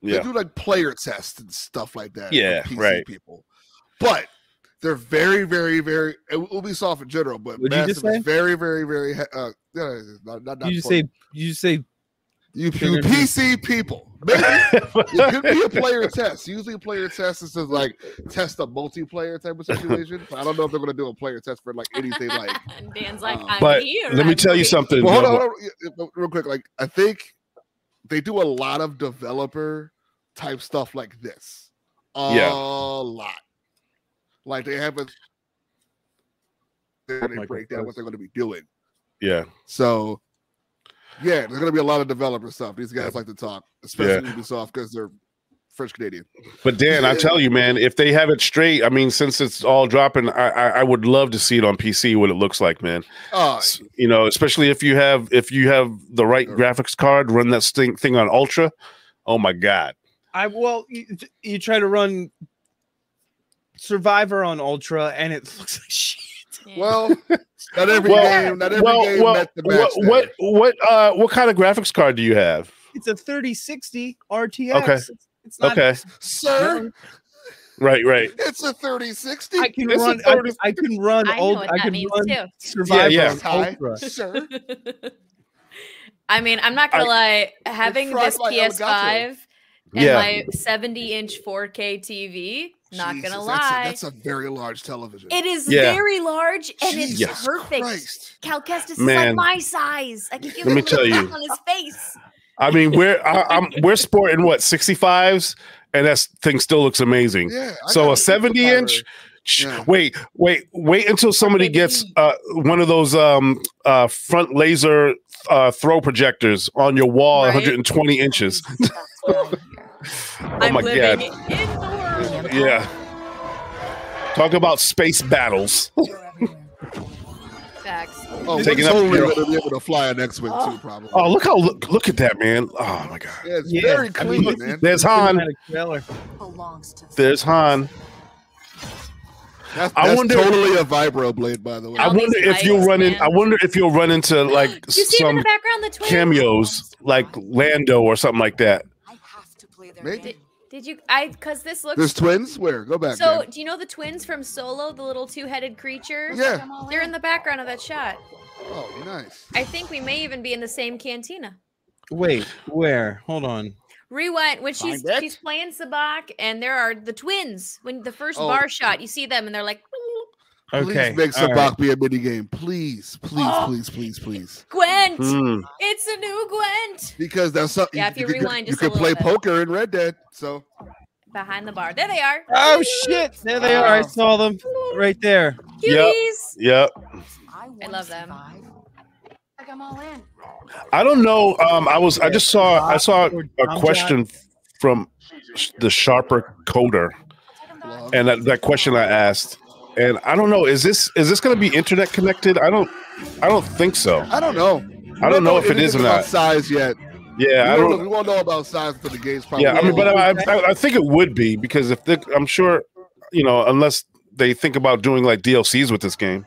Speaker 3: they do like player tests and stuff like that.
Speaker 4: Yeah,
Speaker 3: PC
Speaker 4: right.
Speaker 3: People, but they're very, very, very. Ubisoft in general, but
Speaker 2: what
Speaker 3: Massive
Speaker 2: did you just say?
Speaker 3: is very, very, very. Not
Speaker 2: you say
Speaker 3: you PC people. Maybe it could be a player test. Usually, a player test is just like test a multiplayer type of situation. But I don't know if they're going to do a player test for like anything like.
Speaker 7: And Dan's like,
Speaker 4: but let me tell you something.
Speaker 3: Well, hold on, real quick. Like, I think they do a lot of developer type stuff like this. A lot. Like they have they break down what they're going to be doing.
Speaker 4: Yeah.
Speaker 3: So. Yeah, there's going to be a lot of developer stuff. These guys like to talk, especially Ubisoft because they're French Canadian.
Speaker 4: But Dan, I tell you, man, if they have it straight, I mean, since it's all dropping, I would love to see it on PC what it looks like, man. Especially if you have the right graphics card, run that thing on Ultra. Oh my God!
Speaker 2: You try to run Survivor on Ultra, and it looks like shit.
Speaker 3: Well, Not every game. Not every game met the match.
Speaker 4: What kind of graphics card do you have?
Speaker 2: It's a 3060 RTX.
Speaker 4: Okay.
Speaker 2: It's not,
Speaker 3: sir.
Speaker 4: Right.
Speaker 3: It's a 3060.
Speaker 2: I can run. I can run old. I can run Survivor. Ultra.
Speaker 3: Sir.
Speaker 7: I mean, I'm not gonna lie. Having this PS5 and my 70-inch 4K TV, not gonna lie,
Speaker 3: that's a very large television.
Speaker 7: It is very large and it's perfect.
Speaker 3: Christ.
Speaker 7: Cal Kestis is like my size. I can give him a little tap on his face.
Speaker 4: I mean, we're sporting what 65s, and that thing still looks amazing.
Speaker 3: Yeah,
Speaker 4: so a 70-inch. Yeah. Wait until somebody gets one of those front laser throw projectors on your wall, 120 inches.
Speaker 7: I'm living in the world.
Speaker 4: Yeah. Talk about space battles.
Speaker 7: Facts.
Speaker 3: Oh, taking totally going to be able to fly an X-wing too, probably.
Speaker 4: Oh, look at that, man! Oh my god,
Speaker 3: yeah, it's very clean, man.
Speaker 4: There's Han. There's Han.
Speaker 3: That's totally a vibro blade, by the way.
Speaker 4: I wonder if you'll run in. I wonder if you'll run into like some cameos, like Lando or something like that.
Speaker 7: I have to play their game. Did you? Because this looks.
Speaker 3: There's twins. Where? Go back.
Speaker 7: So, do you know the twins from Solo, the little two-headed creatures?
Speaker 3: Yeah.
Speaker 7: They're in the background of that shot.
Speaker 3: Oh, nice.
Speaker 7: I think we may even be in the same cantina.
Speaker 2: Wait, where? Hold on.
Speaker 7: Rewind when she's playing Sabacc, and there are the twins. When the first bar shot, you see them, and they're like.
Speaker 2: Okay.
Speaker 3: Please make Sabacc be a mini game, please. Gwent.
Speaker 7: It's a new Gwent.
Speaker 3: Because that's something.
Speaker 7: Yeah, if you rewind,
Speaker 3: you can play poker in Red Dead. So
Speaker 7: behind the bar, there they are.
Speaker 2: Oh shit! There they are. I saw them right there.
Speaker 7: Cuties.
Speaker 4: Yep.
Speaker 7: I love them.
Speaker 8: I'm all in.
Speaker 4: I don't know. I saw a question from the Sharper Coder, and that question I asked. And I don't know, is this going to be internet connected? I don't think so.
Speaker 3: I don't know.
Speaker 4: I don't know if it is or not.
Speaker 3: Size yet?
Speaker 4: Yeah,
Speaker 3: we won't know about size until the game's probably.
Speaker 4: Yeah, I mean, but I think it would be because I'm sure, unless they think about doing like DLCs with this game.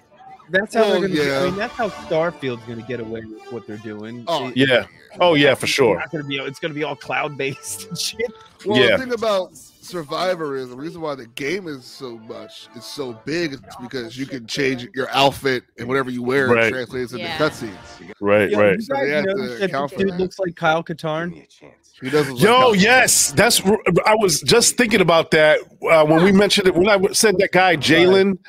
Speaker 2: That's how they're gonna. I mean, that's how Starfield's going to get away with what they're doing.
Speaker 4: Oh yeah. Oh yeah, for sure.
Speaker 2: It's going to be all cloud-based and shit.
Speaker 3: Well, the thing about Survivor is the reason why the game is so big is because you can change your outfit and whatever you wear translates into cutscenes.
Speaker 4: Right.
Speaker 2: So that dude looks like Kyle Katarn.
Speaker 3: He doesn't.
Speaker 4: Yes, I was just thinking about that when we mentioned it. When I said that guy Jalen,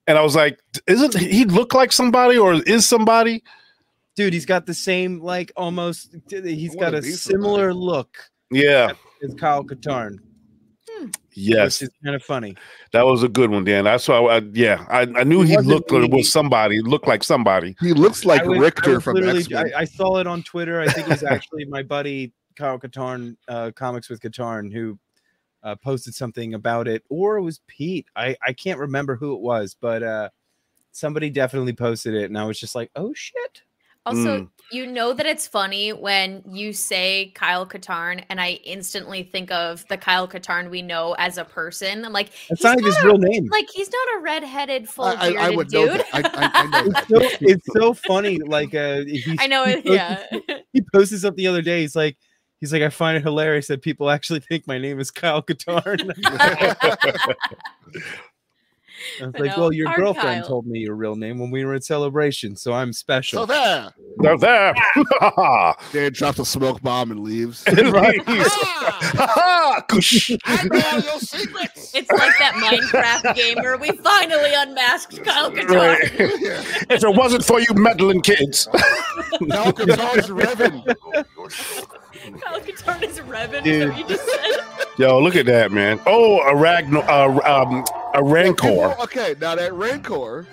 Speaker 4: and I was like, "Isn't he look like somebody or is somebody?"
Speaker 2: Dude, he's got the same almost. He's got a similar look.
Speaker 4: Yeah,
Speaker 2: as Kyle Katarn.
Speaker 4: Yes,
Speaker 2: it's kind of funny.
Speaker 4: That was a good one, Dan. I knew he looked like somebody.
Speaker 3: He looks like Richter from X-Men.
Speaker 2: I saw it on Twitter. I think it was actually my buddy Kyle Katarn, Comics with Katarn, who posted something about it, or it was Pete. I can't remember who it was, but somebody definitely posted it, and I was just like, oh shit.
Speaker 7: Also, you know that it's funny when you say Kyle Katarn, and I instantly think of the Kyle Katarn we know as a person. I'm like,
Speaker 2: that's not his real name.
Speaker 7: Like, he's not a redheaded, full-bearded dude.
Speaker 3: I know.
Speaker 2: It's so funny. Like,
Speaker 7: I know it. Yeah.
Speaker 2: He posted something the other day. He's like, I find it hilarious that people actually think my name is Kyle Katarn. I was like, well, your girlfriend told me your real name when we were at Celebration, so I'm special.
Speaker 3: So there. Dan drops a smoke bomb and leaves.
Speaker 7: I know your secrets. It's like that Minecraft gamer. We finally unmasked Kyle Katarn.
Speaker 4: Right. If it wasn't for you meddling kids.
Speaker 3: Kyle Katarn's Revan.
Speaker 7: Kyle Katarn is Revan. Is that what you just said?
Speaker 4: Yo, look at that, man. Oh, a Rancor.
Speaker 3: Okay, now that Rancor,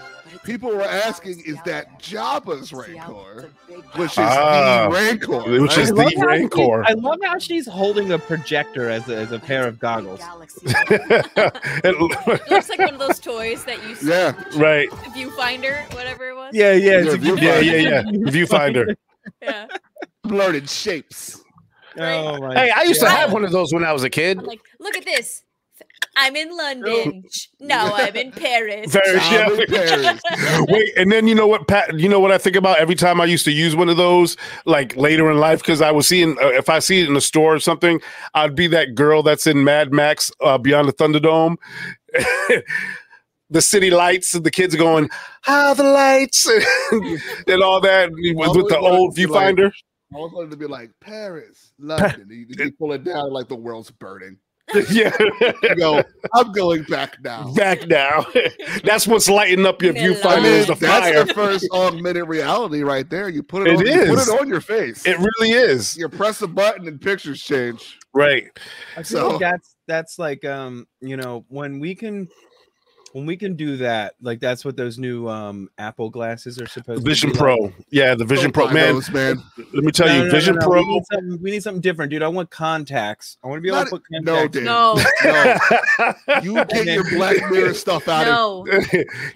Speaker 3: people were asking, is that Jabba's Rancor? Which is the Rancor.
Speaker 4: Which is the Rancor.
Speaker 2: I love how she's holding a projector as a pair of goggles.
Speaker 7: It looks like one of those toys that you see.
Speaker 3: Yeah,
Speaker 4: right.
Speaker 7: The viewfinder, whatever it was.
Speaker 2: Yeah. It's a
Speaker 4: viewfinder.
Speaker 7: Yeah.
Speaker 3: Blurred shapes.
Speaker 2: Oh my
Speaker 4: Hey, I used to have one of those when I was a kid.
Speaker 7: I'm like, look at this. I'm in London. No, I'm in Paris.
Speaker 4: I'm in Paris. Wait, and then you know what, Pat? You know what I think about every time I used to use one of those, like later in life, because I was seeing if I see it in the store or something, I'd be that girl that's in Mad Max Beyond the Thunderdome. The city lights and the kids are going, "How the lights," and all that with the old viewfinder.
Speaker 3: I always wanted to be like Paris, London. You pull it down like the world's burning.
Speaker 4: Yeah,
Speaker 3: I'm going back now.
Speaker 4: Back now. That's what's lighting up your viewfinder is the fire.
Speaker 3: That's the first augmented reality right there. You put it on. You put it on your face.
Speaker 4: It really is.
Speaker 3: You press a button and pictures change.
Speaker 4: Right.
Speaker 2: I feel like that's like you know, when we can do that, like that's what those new Apple glasses are supposed
Speaker 4: Vision
Speaker 2: to be
Speaker 4: Pro.
Speaker 2: like.
Speaker 4: Yeah, the Vision Pro. Man, let me tell you, Vision Pro.
Speaker 2: We need something different, dude. I want contacts. I want to be able to put contacts.
Speaker 7: No.
Speaker 3: You get your Black Mirror stuff out of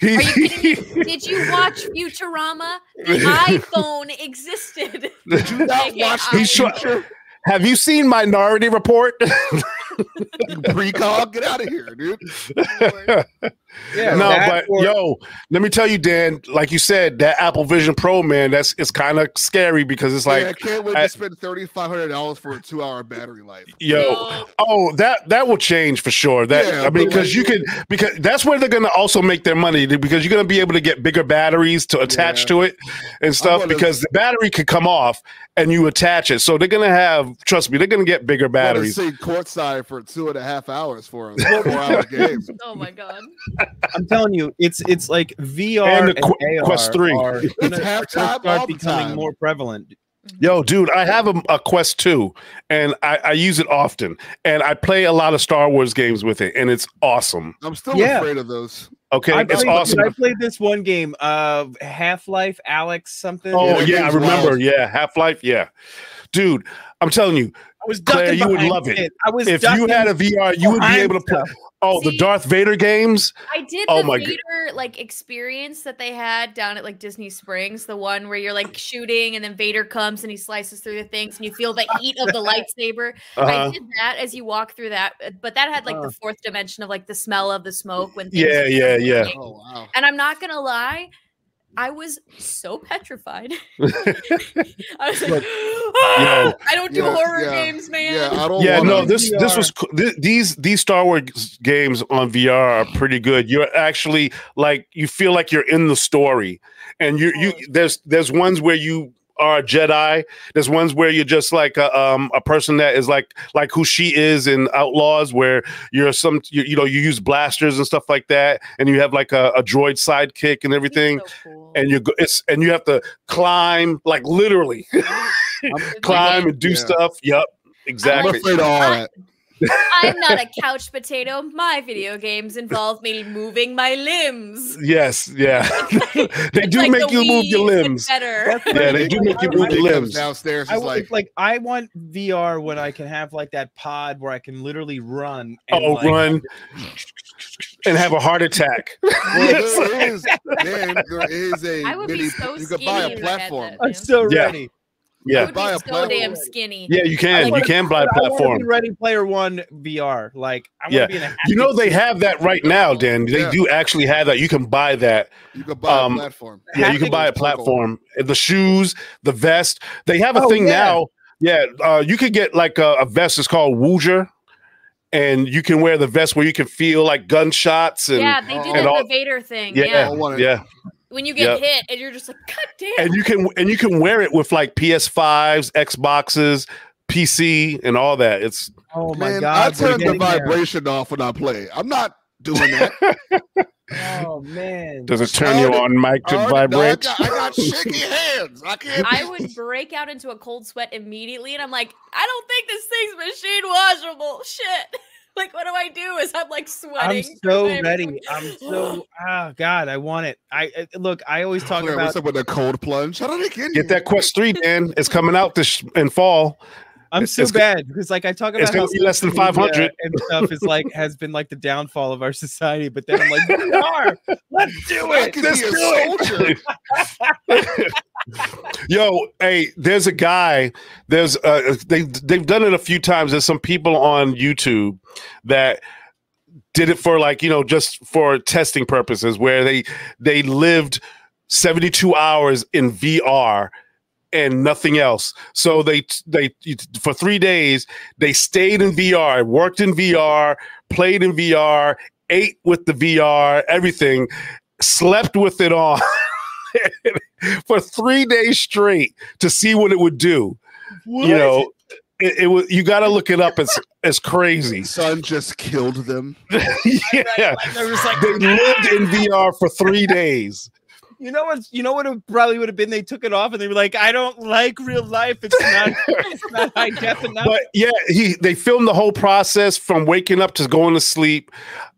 Speaker 7: Did you watch Futurama? The iPhone existed.
Speaker 3: Did you not watch
Speaker 4: Have you seen Minority Report?
Speaker 3: Precog, get out of here, dude.
Speaker 4: Yeah, no, but yo, let me tell you, Dan. Like you said, that Apple Vision Pro, man, it's kind of scary because it's like
Speaker 3: I can't wait to spend $3,500 for a 2-hour battery life.
Speaker 4: Yo, that will change for sure. That I mean, because that's where they're gonna also make their money because you're gonna be able to get bigger batteries to attach to it and stuff because the battery could come off and you attach it. So they're gonna have, trust me, they're gonna get bigger batteries.
Speaker 3: I'm courtside for 2.5 hours for a 4-hour game.
Speaker 7: Oh my god.
Speaker 2: I'm telling you, it's like VR and AR
Speaker 4: Quest 3
Speaker 2: are start becoming more prevalent.
Speaker 4: Yo, dude, I have a Quest 2, and I use it often, and I play a lot of Star Wars games with it, and it's awesome.
Speaker 3: I'm still afraid of those.
Speaker 4: Okay, it's awesome.
Speaker 2: I played this one game, Half-Life, Alex something.
Speaker 4: Oh yeah, I remember. Wild. Yeah, Half-Life. Yeah, dude, I'm telling you, Claire, you would love it. If you had a VR, you would be able to play. Oh, the Darth Vader games.
Speaker 7: I did the Vader like experience that they had down at like Disney Springs, the one where you're like shooting and then Vader comes and he slices through the things and you feel the heat of the lightsaber. I did that as you walk through that, but that had like the fourth dimension of like the smell of the smoke when things
Speaker 4: yeah.
Speaker 3: Oh wow.
Speaker 7: And I'm not gonna lie, I was so petrified. I was like, I don't do horror games, man.
Speaker 3: Yeah, I don't.
Speaker 4: These Star Wars games on VR are pretty good. You're actually like you feel like you're in the story, and there's ones where you are a Jedi. There's ones where you're just like a person that is like who she is in Outlaws, where you're you use blasters and stuff like that, and you have like a droid sidekick and everything, so cool. And you have to climb, like literally climb and do stuff. Yep, exactly.
Speaker 3: I'm afraid of all that.
Speaker 7: I'm not a couch potato. My video games involve me moving my limbs.
Speaker 4: Yes, yeah. They do
Speaker 7: like
Speaker 4: make you move your limbs.
Speaker 7: Better.
Speaker 4: Yeah, they do make you move your limbs.
Speaker 3: Downstairs
Speaker 2: I want VR when I can have like that pod where I can literally run.
Speaker 4: And run. And have a heart attack.
Speaker 3: Well, there is a
Speaker 7: I would be so
Speaker 3: you could buy a platform.
Speaker 2: I'm so ready.
Speaker 4: Yeah,
Speaker 7: I would buy so damn skinny.
Speaker 4: Yeah, you can. You can buy a platform.
Speaker 2: Ready Player One VR. Like, I want to be in a
Speaker 4: they have that right now, Dan. They do actually have that. You can buy that.
Speaker 3: You can buy a platform.
Speaker 4: Yeah, you can buy a platform. The shoes, the vest. They have a thing now. Yeah, you could get like a vest. It's called Wooger. And you can wear the vest where you can feel like gunshots and
Speaker 7: they did the Vader thing.
Speaker 4: Yeah.
Speaker 7: When you get hit and you're just like, God damn.
Speaker 4: And you can wear it with like PS5s, Xboxes, PC, and all that. It's
Speaker 3: my God. I turn the vibration off when I play. I'm not doing that.
Speaker 2: Oh man.
Speaker 4: Does it turn you on, Mike, to vibrate?
Speaker 3: I got shaky hands.
Speaker 7: I would break out into a cold sweat immediately, and I'm like, I don't think this thing's machine washable. Shit. Like, what do I do? Is I'm like sweating.
Speaker 2: I'm so ready. I'm so God, I want it. I always talk about
Speaker 3: what's up with a cold plunge. How did I
Speaker 4: get that Quest 3, Dan? It's coming out in fall.
Speaker 2: I'm so bad because like I talk about
Speaker 4: it's gonna be less than 500
Speaker 2: and stuff is like has been like the downfall of our society, but then I'm like, VR, let's do it.
Speaker 4: Let's do it. Yo, hey, there's a guy. They've done it a few times. There's some people on YouTube that did it for like, just for testing purposes, where they lived 72 hours in VR and nothing else. So they for 3 days they stayed in VR, worked in VR, played in VR, ate with the VR, everything, slept with it on for 3 days straight to see what it would do. What? It was. You got to look it up. It's crazy.
Speaker 3: Sun just killed them.
Speaker 4: Yeah, they lived in VR for 3 days.
Speaker 2: You know what it probably would have been? They took it off and they were like, I don't like real life. It's not high def enough.
Speaker 4: But yeah, they filmed the whole process from waking up to going to sleep,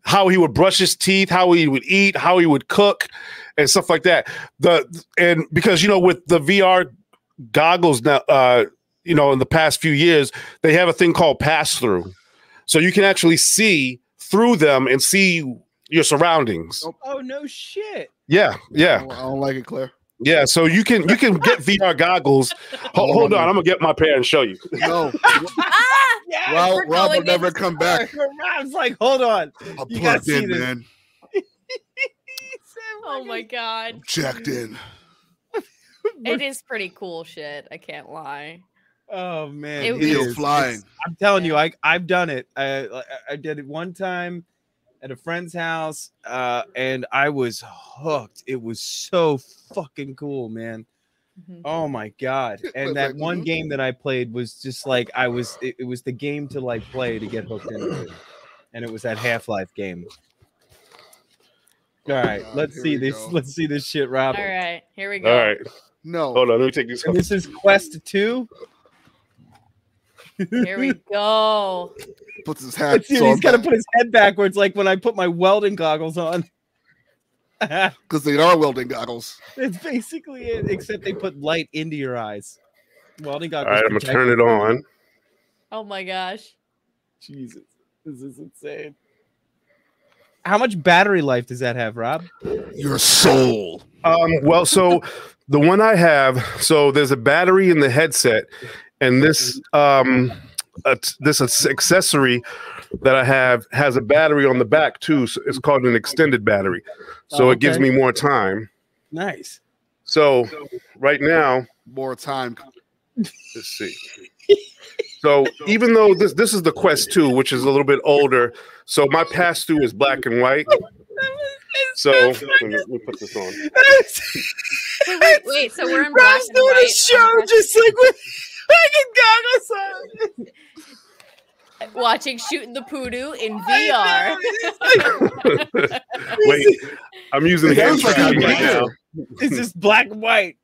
Speaker 4: how he would brush his teeth, how he would eat, how he would cook, and stuff like that. And because with the VR goggles now, in the past few years, they have a thing called pass-through. So you can actually see through them and see your surroundings.
Speaker 2: Oh no shit.
Speaker 4: Yeah.
Speaker 3: I don't like it, Claire.
Speaker 4: Yeah, so you can get VR goggles. Hold on, I'm gonna get my pair and show you.
Speaker 3: No. Rob will never come back.
Speaker 2: Rob's like, hold on.
Speaker 3: You gotta see this, man.
Speaker 7: Oh my god.
Speaker 3: Checked in.
Speaker 7: It is pretty cool shit. I can't lie.
Speaker 2: Oh man,
Speaker 3: it is flying.
Speaker 2: I'm telling you, I've done it. I did it one time at a friend's house, and I was hooked. It was so fucking cool, man. Mm-hmm. Oh my god! And that one game that I played was just like it was the game to like play to get hooked into it, and it was that Half-Life game. All right, let's see this. Let's see this shit, Rob.
Speaker 7: All right, here we go.
Speaker 4: All right,
Speaker 3: no,
Speaker 4: hold on. Let me take this.
Speaker 2: And this is Quest 2.
Speaker 7: Here we go.
Speaker 3: Puts his hat.
Speaker 2: He's got to put his head backwards, like when I put my welding goggles on.
Speaker 3: Because they are welding goggles.
Speaker 2: It's basically it, except they put light into your eyes. Welding goggles.
Speaker 4: All right, I'm gonna turn it on.
Speaker 7: Oh my gosh.
Speaker 2: Jesus, this is insane. How much battery life does that have, Rob?
Speaker 3: Your soul.
Speaker 4: Well, so the one I have, so there's a battery in the headset, and this this accessory that I have has a battery on the back too. So it's called an extended battery, so it gives me more time.
Speaker 2: Nice.
Speaker 4: So right now,
Speaker 3: more time.
Speaker 4: Let's see. So even though this is the Quest 2, which is a little bit older, so my pass-through is black and white. So let me put this on.
Speaker 7: Wait, so we're in black and white.
Speaker 2: Doing a show just like with fucking goggles
Speaker 7: on. Watching Shooting the Poodoo in VR.
Speaker 4: Wait, I'm using hand tracking right now.
Speaker 2: It's just black and white.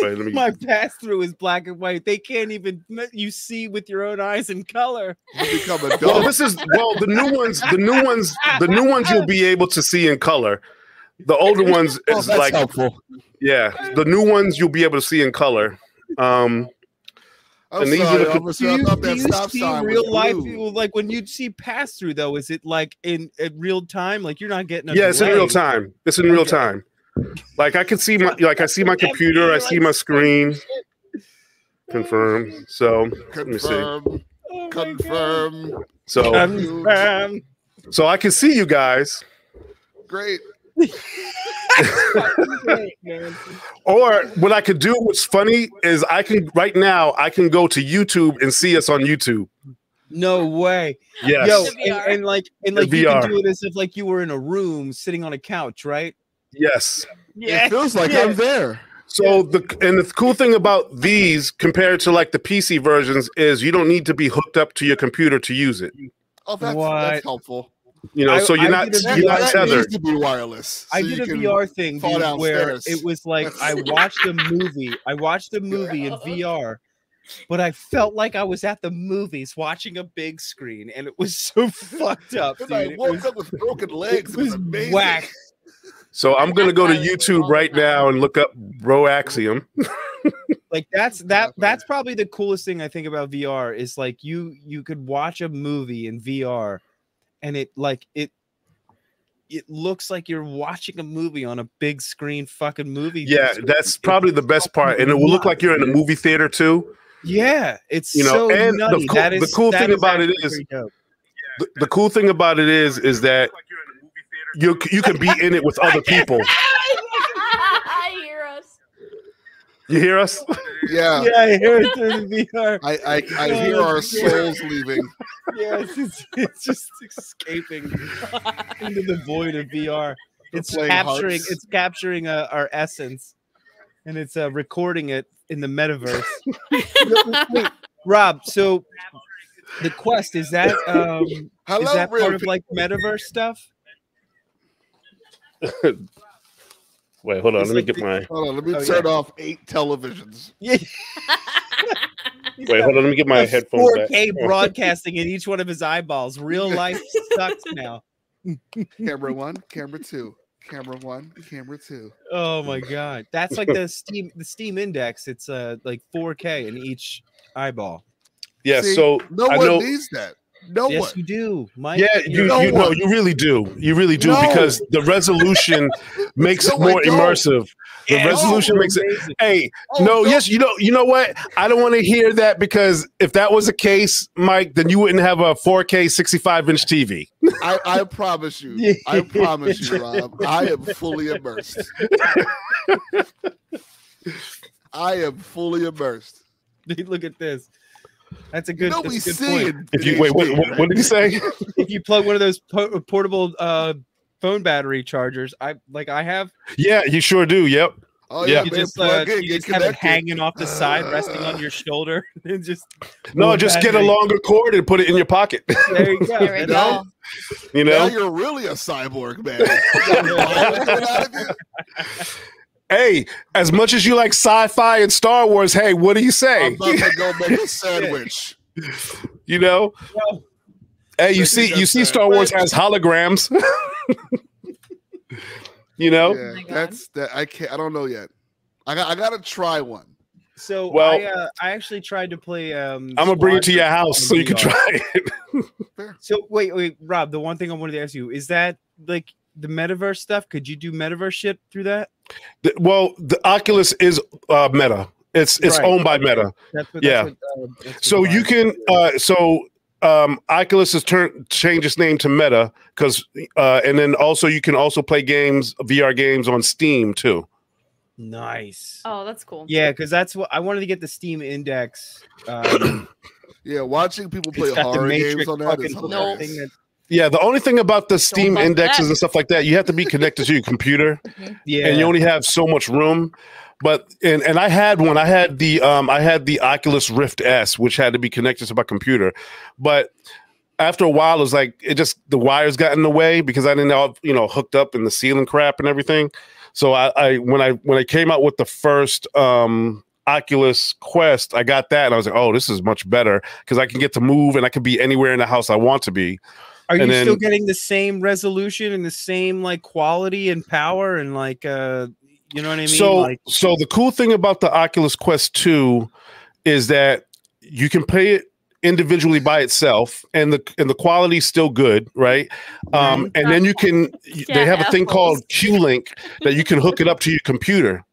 Speaker 4: Wait,
Speaker 2: my pass-through is black and white. They can't even see with your own eyes in color.
Speaker 3: You become a
Speaker 4: well, the new ones you'll be able to see in color. The older ones is like
Speaker 3: helpful.
Speaker 4: Yeah, the new ones you'll be able to see in color.
Speaker 3: I'm
Speaker 2: and these sorry, are the, do you see real life? Like when you see pass-through, though, is it like in real time? Like you're not getting a
Speaker 4: delay. It's in real time. It's in real time. Like I can see I see my computer, I see my screen. Confirm. So let me see.
Speaker 3: Confirm.
Speaker 4: So I can see you guys.
Speaker 3: Great.
Speaker 4: Or what I could do, what's funny is I can go to YouTube and see us on YouTube.
Speaker 2: No way.
Speaker 4: Yes.
Speaker 2: Yo, and like you can do it as if like you were in a room sitting on a couch, right?
Speaker 4: Yes.
Speaker 3: Yeah. It feels like I'm there.
Speaker 4: So the cool thing about these compared to like the PC versions is you don't need to be hooked up to your computer to use it.
Speaker 3: Oh, that's helpful.
Speaker 4: You know, so you're not tethered.
Speaker 3: Needs to be wireless.
Speaker 2: I did a VR thing where it was like I watched a movie. I watched a movie in VR, but I felt like I was at the movies watching a big screen, and it was so fucked up. Dude.
Speaker 3: I woke up with broken legs. It was amazing.
Speaker 2: Whack.
Speaker 4: So I'm gonna go to YouTube right now and look up Broaxium.
Speaker 2: Like that's probably the coolest thing I think about VR is like you could watch a movie in VR, and it looks like you're watching a movie on a big screen fucking movie.
Speaker 4: Yeah, that's probably the best part, and it will look like you're in a movie theater too.
Speaker 2: Yeah, it's
Speaker 4: and
Speaker 2: nutty.
Speaker 4: the cool thing about it is. the cool thing about it is that you can be in it with other people.
Speaker 7: I hear us.
Speaker 4: You hear us?
Speaker 3: Yeah.
Speaker 2: Yeah, I hear it through the VR.
Speaker 3: I hear our souls leaving.
Speaker 2: Yeah, it's just escaping into the void of VR. It's capturing our essence, and it's recording it in the metaverse. Wait, Rob, so the Quest, is that part of like metaverse stuff?
Speaker 4: Wait, hold on. Let me get my.
Speaker 3: Hold on. Let me turn off 8 televisions.
Speaker 2: Yeah.
Speaker 4: Wait, hold on. Let me get my headphones
Speaker 2: 4K
Speaker 4: back.
Speaker 2: broadcasting in each one of his eyeballs. Real life sucks now.
Speaker 3: Camera 1, camera 2, camera 1, camera 2.
Speaker 2: Oh my god, that's like the Steam Index. It's like 4K in each eyeball.
Speaker 4: Yeah,
Speaker 3: See,
Speaker 4: so
Speaker 3: no one needs that. No
Speaker 2: yes,
Speaker 3: one.
Speaker 2: you do, Mike.
Speaker 4: Yeah, you really do. You really do because the resolution makes it more immersive. The resolution makes it. Hey, yes, you know what? I don't want to hear that because if that was the case, Mike, then you wouldn't have a 4K 65-inch TV.
Speaker 3: I promise you. I promise you, Rob. I am fully immersed. I am fully immersed.
Speaker 2: Look at this. That's a good,
Speaker 3: we
Speaker 2: good
Speaker 3: see
Speaker 2: point.
Speaker 4: If you wait, what did he say?
Speaker 2: If you plug one of those portable phone battery chargers, I have.
Speaker 4: Yeah, you sure do. Yep.
Speaker 3: Oh yeah,
Speaker 2: you
Speaker 3: man,
Speaker 2: just have it hanging off the side, resting on your shoulder, and just
Speaker 4: get a longer cord and put it in your pocket.
Speaker 2: There you go.
Speaker 7: There we go.
Speaker 4: You know,
Speaker 3: now you're really a cyborg, man.
Speaker 4: Hey, as much as you like sci-fi and Star Wars, hey, what do you say?
Speaker 3: I'm about to go make a sandwich.
Speaker 4: You know? Hey, you see Star Wars has holograms. You know?
Speaker 3: Yeah, I don't know yet. I gotta try one.
Speaker 2: So I actually tried to play
Speaker 4: I'm gonna bring it to your house so you can try it.
Speaker 2: So wait, Rob, the one thing I wanted to ask you, is that like the metaverse stuff? Could you do metaverse shit through that?
Speaker 4: The Oculus is Meta. It's right. Owned by Meta. So you can Oculus has changed its name to Meta because and then also you can also play VR games on Steam too.
Speaker 2: Nice.
Speaker 7: Oh, that's cool.
Speaker 2: Yeah, because that's what I wanted to get the Steam Index.
Speaker 3: Yeah, watching people play horror games on that is hilarious.
Speaker 4: Yeah, the only thing about the Steam indexes and stuff like that, you have to be connected to your computer.
Speaker 2: Yeah,
Speaker 4: and you only have so much room. But and I had one. I had the Oculus Rift S, which had to be connected to my computer. But after a while, it was like the wires got in the way because I didn't have hooked up in the ceiling crap and everything. So when I came out with the first Oculus Quest, I got that and I was like, oh, this is much better because I can get to move and I can be anywhere in the house I want to be.
Speaker 2: Are you still getting the same resolution and the same like quality and power and like you know what I mean? So
Speaker 4: the cool thing about the Oculus Quest 2 is that you can play it individually by itself and the quality's still good, right? And then they have a thing called Q-Link that you can hook it up to your computer.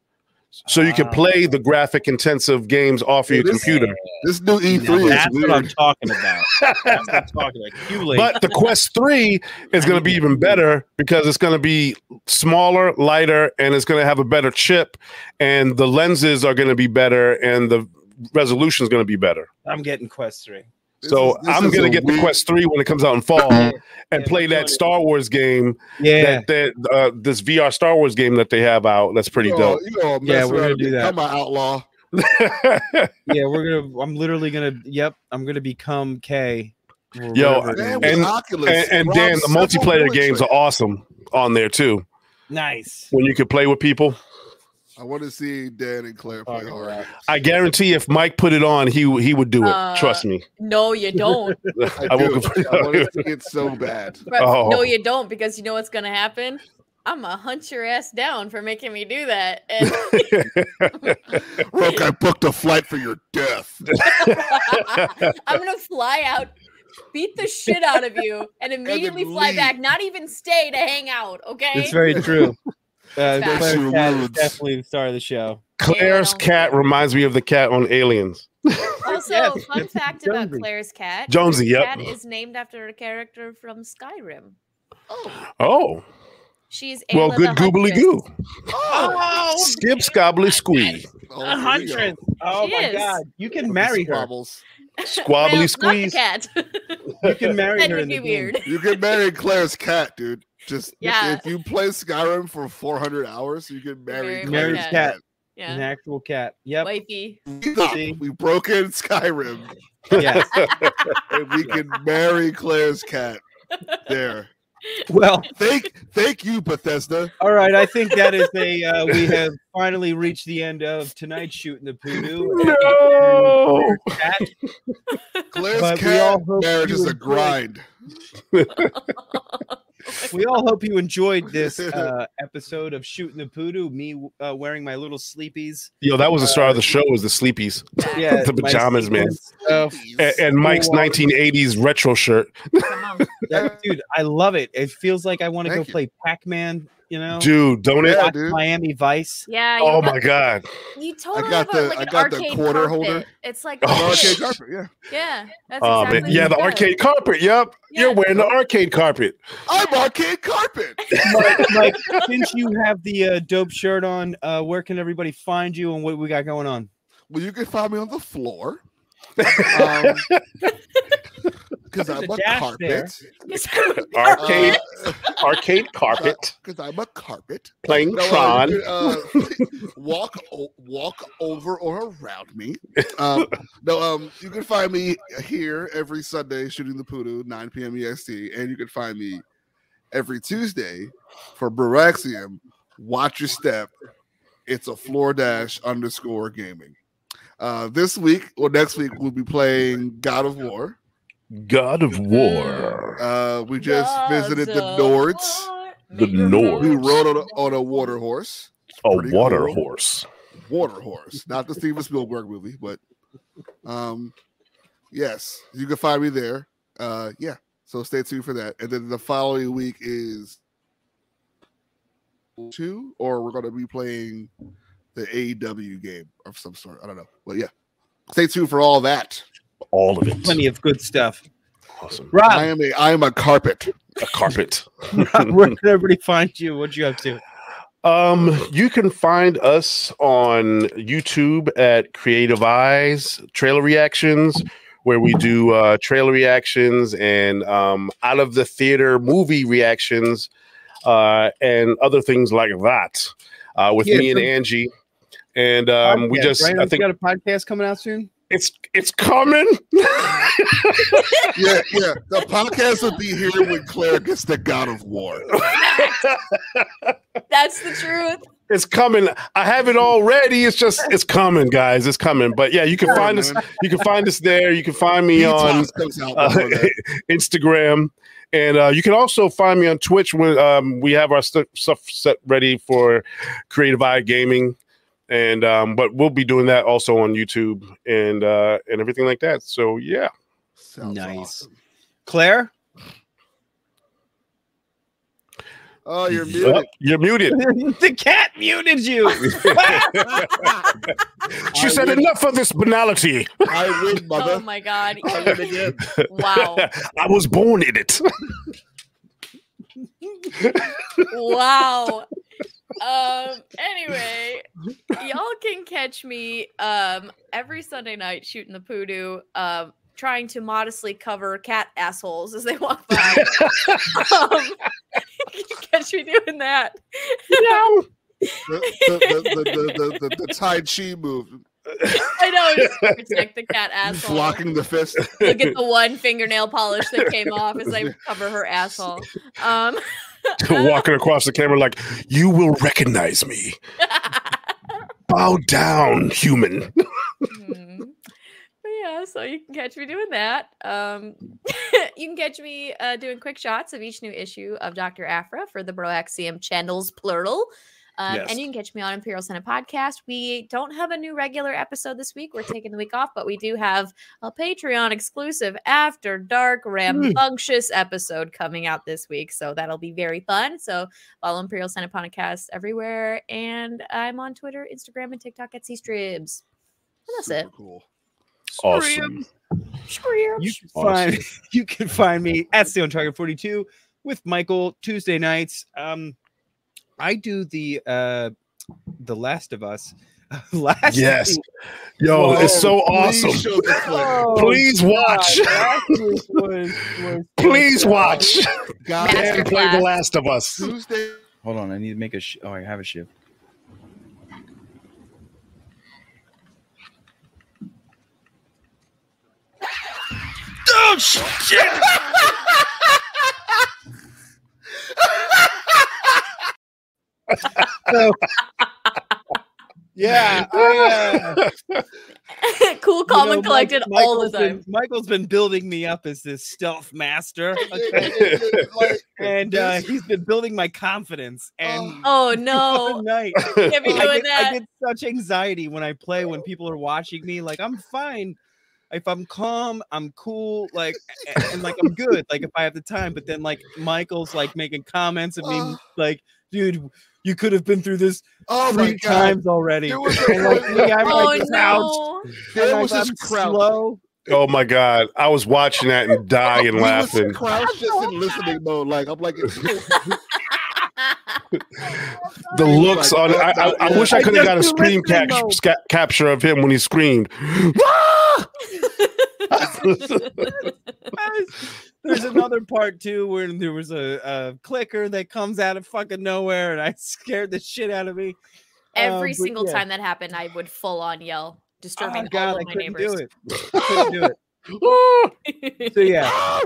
Speaker 4: So you can play the graphic intensive games off of your computer.
Speaker 3: This new E3
Speaker 2: that's what I'm talking about. That's what I'm talking about. Q-Link.
Speaker 4: But the Quest 3 is going to be even better because it's going to be smaller, lighter, and it's going to have a better chip, and the lenses are going to be better, and the resolution is going to be better.
Speaker 2: I'm getting Quest 3.
Speaker 4: So I'm going to get the Quest 3 when it comes out in fall and play that Star Wars game.
Speaker 2: Yeah.
Speaker 4: This VR Star Wars game that they have out. That's pretty dope.
Speaker 3: We're going to do that. I'm an outlaw.
Speaker 2: Yeah, I'm literally going to, I'm going to become K.
Speaker 4: Yo, and Dan, the multiplayer games are awesome on there too.
Speaker 2: Nice.
Speaker 4: When you can play with people.
Speaker 3: I want to see Dan and Claire play hard.
Speaker 4: I guarantee if Mike put it on, he would do it. Trust me.
Speaker 7: No, you don't.
Speaker 3: I want to see it so bad.
Speaker 7: No, you don't, because you know what's going to happen? I'm going to hunt your ass down for making me do that. And
Speaker 3: Look, I booked a flight for your death.
Speaker 7: I'm going to fly out, beat the shit out of you, and immediately fly back. Not even stay to hang out, okay?
Speaker 2: It's very true. Claire's cat is definitely the star of the show.
Speaker 4: Claire's cat reminds me of the cat on Aliens.
Speaker 7: Also, fun fact about Claire's cat.
Speaker 4: Jonesy,
Speaker 7: Claire's
Speaker 4: yep.
Speaker 7: cat is named after a character from Skyrim.
Speaker 4: Oh.
Speaker 7: She's
Speaker 4: well,
Speaker 7: Ayla
Speaker 4: good
Speaker 7: the
Speaker 4: goobly goo.
Speaker 2: Oh,
Speaker 4: Skip scobbly squee.
Speaker 2: A huntress. Oh
Speaker 7: She
Speaker 2: my
Speaker 7: is.
Speaker 2: God. You can marry her.
Speaker 4: Squabbly squeeze.
Speaker 7: Not the cat.
Speaker 2: You can marry
Speaker 7: That
Speaker 2: her
Speaker 7: would
Speaker 2: in
Speaker 7: be
Speaker 2: the game.
Speaker 7: weird.
Speaker 3: You can marry Claire's cat, dude. Just
Speaker 7: Yeah.
Speaker 3: if you play Skyrim for 400 hours, you can marry
Speaker 2: Marry
Speaker 3: Claire's
Speaker 2: cat.
Speaker 3: cat.
Speaker 7: Yeah.
Speaker 2: An actual cat. Yep.
Speaker 7: Wifey.
Speaker 3: We broke in Skyrim.
Speaker 2: Yes.
Speaker 3: And we can marry Claire's cat. There.
Speaker 2: Well,
Speaker 3: thank you, Bethesda.
Speaker 2: All right, I think that is we have finally reached the end of tonight's Shooting the Poodoo.
Speaker 3: No.
Speaker 2: Claire's
Speaker 3: Claire's cat marriage is a grind.
Speaker 2: We all hope you enjoyed this episode of Shooting the Poodoo. Me wearing my little sleepies.
Speaker 4: Yo, that was the star of the show. Was the sleepies?
Speaker 2: Yeah,
Speaker 4: the pajamas, man. And Mike's 1980s retro shirt.
Speaker 2: Dude, I love it. It feels like I want to go play Pac-Man. You know,
Speaker 4: dude, don't it?
Speaker 2: Watch Miami Vice.
Speaker 7: Yeah.
Speaker 4: Oh my God.
Speaker 7: You totally
Speaker 3: I got
Speaker 7: have
Speaker 3: the
Speaker 7: like an
Speaker 3: quarter
Speaker 7: arcade
Speaker 3: holder.
Speaker 7: carpet. It's like
Speaker 3: arcade carpet. Yeah.
Speaker 7: Yeah. That's
Speaker 4: Oh
Speaker 7: exactly
Speaker 4: man, yeah,
Speaker 7: what
Speaker 4: the
Speaker 7: it
Speaker 4: arcade
Speaker 7: does.
Speaker 4: carpet. Yep, you're wearing the arcade carpet.
Speaker 3: I'm arcade carpet.
Speaker 2: Mike, since you have the dope shirt on, where can everybody find you and what we got going on?
Speaker 3: Well, you can find me on the floor. Because I'm a carpet.
Speaker 4: Arcade carpet.
Speaker 3: Because I'm a carpet.
Speaker 4: Playing
Speaker 3: No,
Speaker 4: Tron.
Speaker 3: walk over or around me. You can find me here every Sunday shooting the Poodoo, 9 p.m. EST, and you can find me every Tuesday for Broaxium. Watch your step. It's a _gaming. This week or next week we'll be playing God of War.
Speaker 4: God of War.
Speaker 3: We just visited the Nords.
Speaker 4: The Nords.
Speaker 3: We rode on a water horse.
Speaker 4: A
Speaker 3: Pretty
Speaker 4: water
Speaker 3: cool.
Speaker 4: horse.
Speaker 3: Water horse, not the Steven Spielberg movie, but yes, you can find me there. Yeah, so stay tuned for that. And then the following week is 2, or we're going to be playing the AEW game of some sort. I don't know, but yeah, stay tuned for all that.
Speaker 4: All of it.
Speaker 2: Plenty of good stuff.
Speaker 4: Awesome.
Speaker 2: Rob,
Speaker 3: I am a carpet.
Speaker 4: A carpet.
Speaker 2: Rob, where can everybody find you? What you up to?
Speaker 4: You can find us on YouTube at Creative Eyes Trailer Reactions, where we do trailer reactions and out of the theater movie reactions and other things like that with me and Angie. And we just,
Speaker 2: right?
Speaker 4: I think,
Speaker 2: got a podcast coming out soon.
Speaker 4: It's coming.
Speaker 3: Yeah. The podcast will be here when Claire gets the God of War.
Speaker 7: That's the truth.
Speaker 4: It's coming. I have it all ready. It's coming, guys. It's coming. But yeah, you can find us. You can find us there. You can find me on Instagram, and you can also find me on Twitch when we have our stuff set ready for Creative Eye Gaming. And but we'll be doing that also on YouTube and everything like that. So yeah.
Speaker 3: Sounds
Speaker 2: nice.
Speaker 3: Awesome.
Speaker 2: Claire?
Speaker 3: Oh, you're muted.
Speaker 4: Yep, you're muted.
Speaker 2: The cat muted you.
Speaker 4: She said enough of this banality.
Speaker 3: I win, mother.
Speaker 7: Oh my God.
Speaker 3: I win again.
Speaker 7: Wow.
Speaker 4: I was born in it.
Speaker 7: Wow. Anyway, y'all can catch me every Sunday night shooting the Poodoo, trying to modestly cover cat assholes as they walk by. You can catch me doing that.
Speaker 3: No. The Tai Chi move.
Speaker 7: I know, just protect the cat asshole.
Speaker 3: Blocking the fist.
Speaker 7: Look at the one fingernail polish that came off as I cover her asshole.
Speaker 4: Walking across the camera like, you will recognize me. Bow down, human.
Speaker 7: But yeah, so you can catch me doing that. You can catch me doing quick shots of each new issue of Dr. Aphra for the Broaxium channels, plural.
Speaker 2: Yes.
Speaker 7: And you can catch me on Imperial Senate Podcast. We don't have a new regular episode this week. We're taking the week off, but we do have a Patreon exclusive After Dark rambunctious episode coming out this week. So that'll be very fun. So follow Imperial Senate Podcast everywhere. And I'm on Twitter, Instagram, and TikTok at CStribs. And that's
Speaker 3: Super
Speaker 7: it.
Speaker 3: Cool.
Speaker 4: awesome.
Speaker 2: You can find me at SteelonTarget42 with Michael Tuesday nights. I do the Last of Us.
Speaker 4: Yes. Yo, it's so awesome. Please watch. Please watch. And play The Last of Us.
Speaker 2: Tuesday. Hold on, I need to make a. I have a shift. Oh shit! So, yeah,
Speaker 7: cool, calm, and collected all the time.
Speaker 2: Michael's been building me up as this stealth master, and he's been building my confidence. And
Speaker 7: oh no,
Speaker 2: night,
Speaker 7: can't be doing that.
Speaker 2: I get such anxiety when I play when people are watching me. Like I'm fine. If I'm calm, I'm cool, like, and like I'm good, like if I have the time. But then like Michael's like making comments of me, like, dude, you could have been through this 3 times already. And like me, I'm like crouched.
Speaker 3: There was this crouch.
Speaker 2: Slow.
Speaker 4: Oh my god, I was watching that and dying laughing.
Speaker 3: Crouched just in listening mode, like I'm like.
Speaker 4: The looks on it. I wish I could have got a scream capture of him when he screamed.
Speaker 2: There's another part too where there was a clicker that comes out of fucking nowhere, and I scared the shit out of me.
Speaker 7: Every single time that happened, I would full on yell, disturbing all of my neighbors.
Speaker 2: I couldn't do it. So yeah.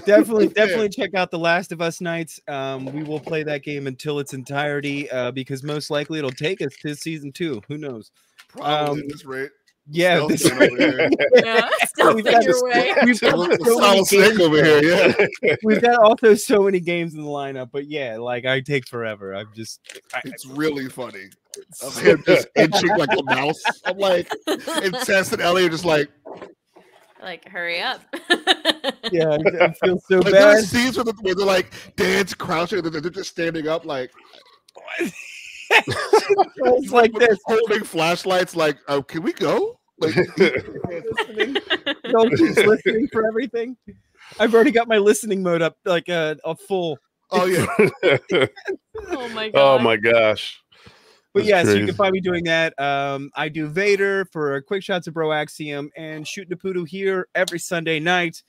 Speaker 2: Definitely check out The Last of Us nights. We will play that game until its entirety, because most likely it'll take us to season 2. Who knows?
Speaker 3: Probably at this rate.
Speaker 2: Yeah,
Speaker 7: we've got
Speaker 3: solid snake over here. Yeah,
Speaker 2: we've got also so many games in the lineup, but yeah, like I take forever.
Speaker 3: It's really funny. I'm here just itching like a mouse. I'm like, and Tess and Ellie are just like,
Speaker 7: hurry up.
Speaker 2: Yeah, I feel so
Speaker 3: like,
Speaker 2: bad.
Speaker 3: There are scenes where they're like dance, crouching, and they're just standing up, like.
Speaker 2: It's like this,
Speaker 3: holding flashlights. Like, oh, can we go? Like,
Speaker 2: don't keep listening for everything. I've already got my listening mode up, like a full.
Speaker 3: Oh yeah.
Speaker 7: Oh my god.
Speaker 4: Oh my gosh.
Speaker 2: But yes, you can find me doing that. I do Vader for Quick Shots of Bro Axiom and Shooting the Poodoo here every Sunday night.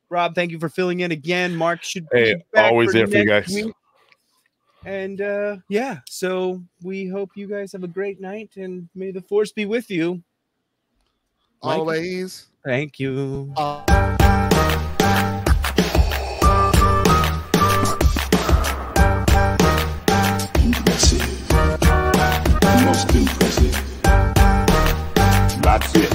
Speaker 2: Rob, thank you for filling in again. Mark should be back
Speaker 4: always there for you guys.
Speaker 2: Week. And yeah, so we hope you guys have a great night, and may the force be with you.
Speaker 3: Always.
Speaker 2: Thank you.
Speaker 1: Impressive. Most impressive. That's it.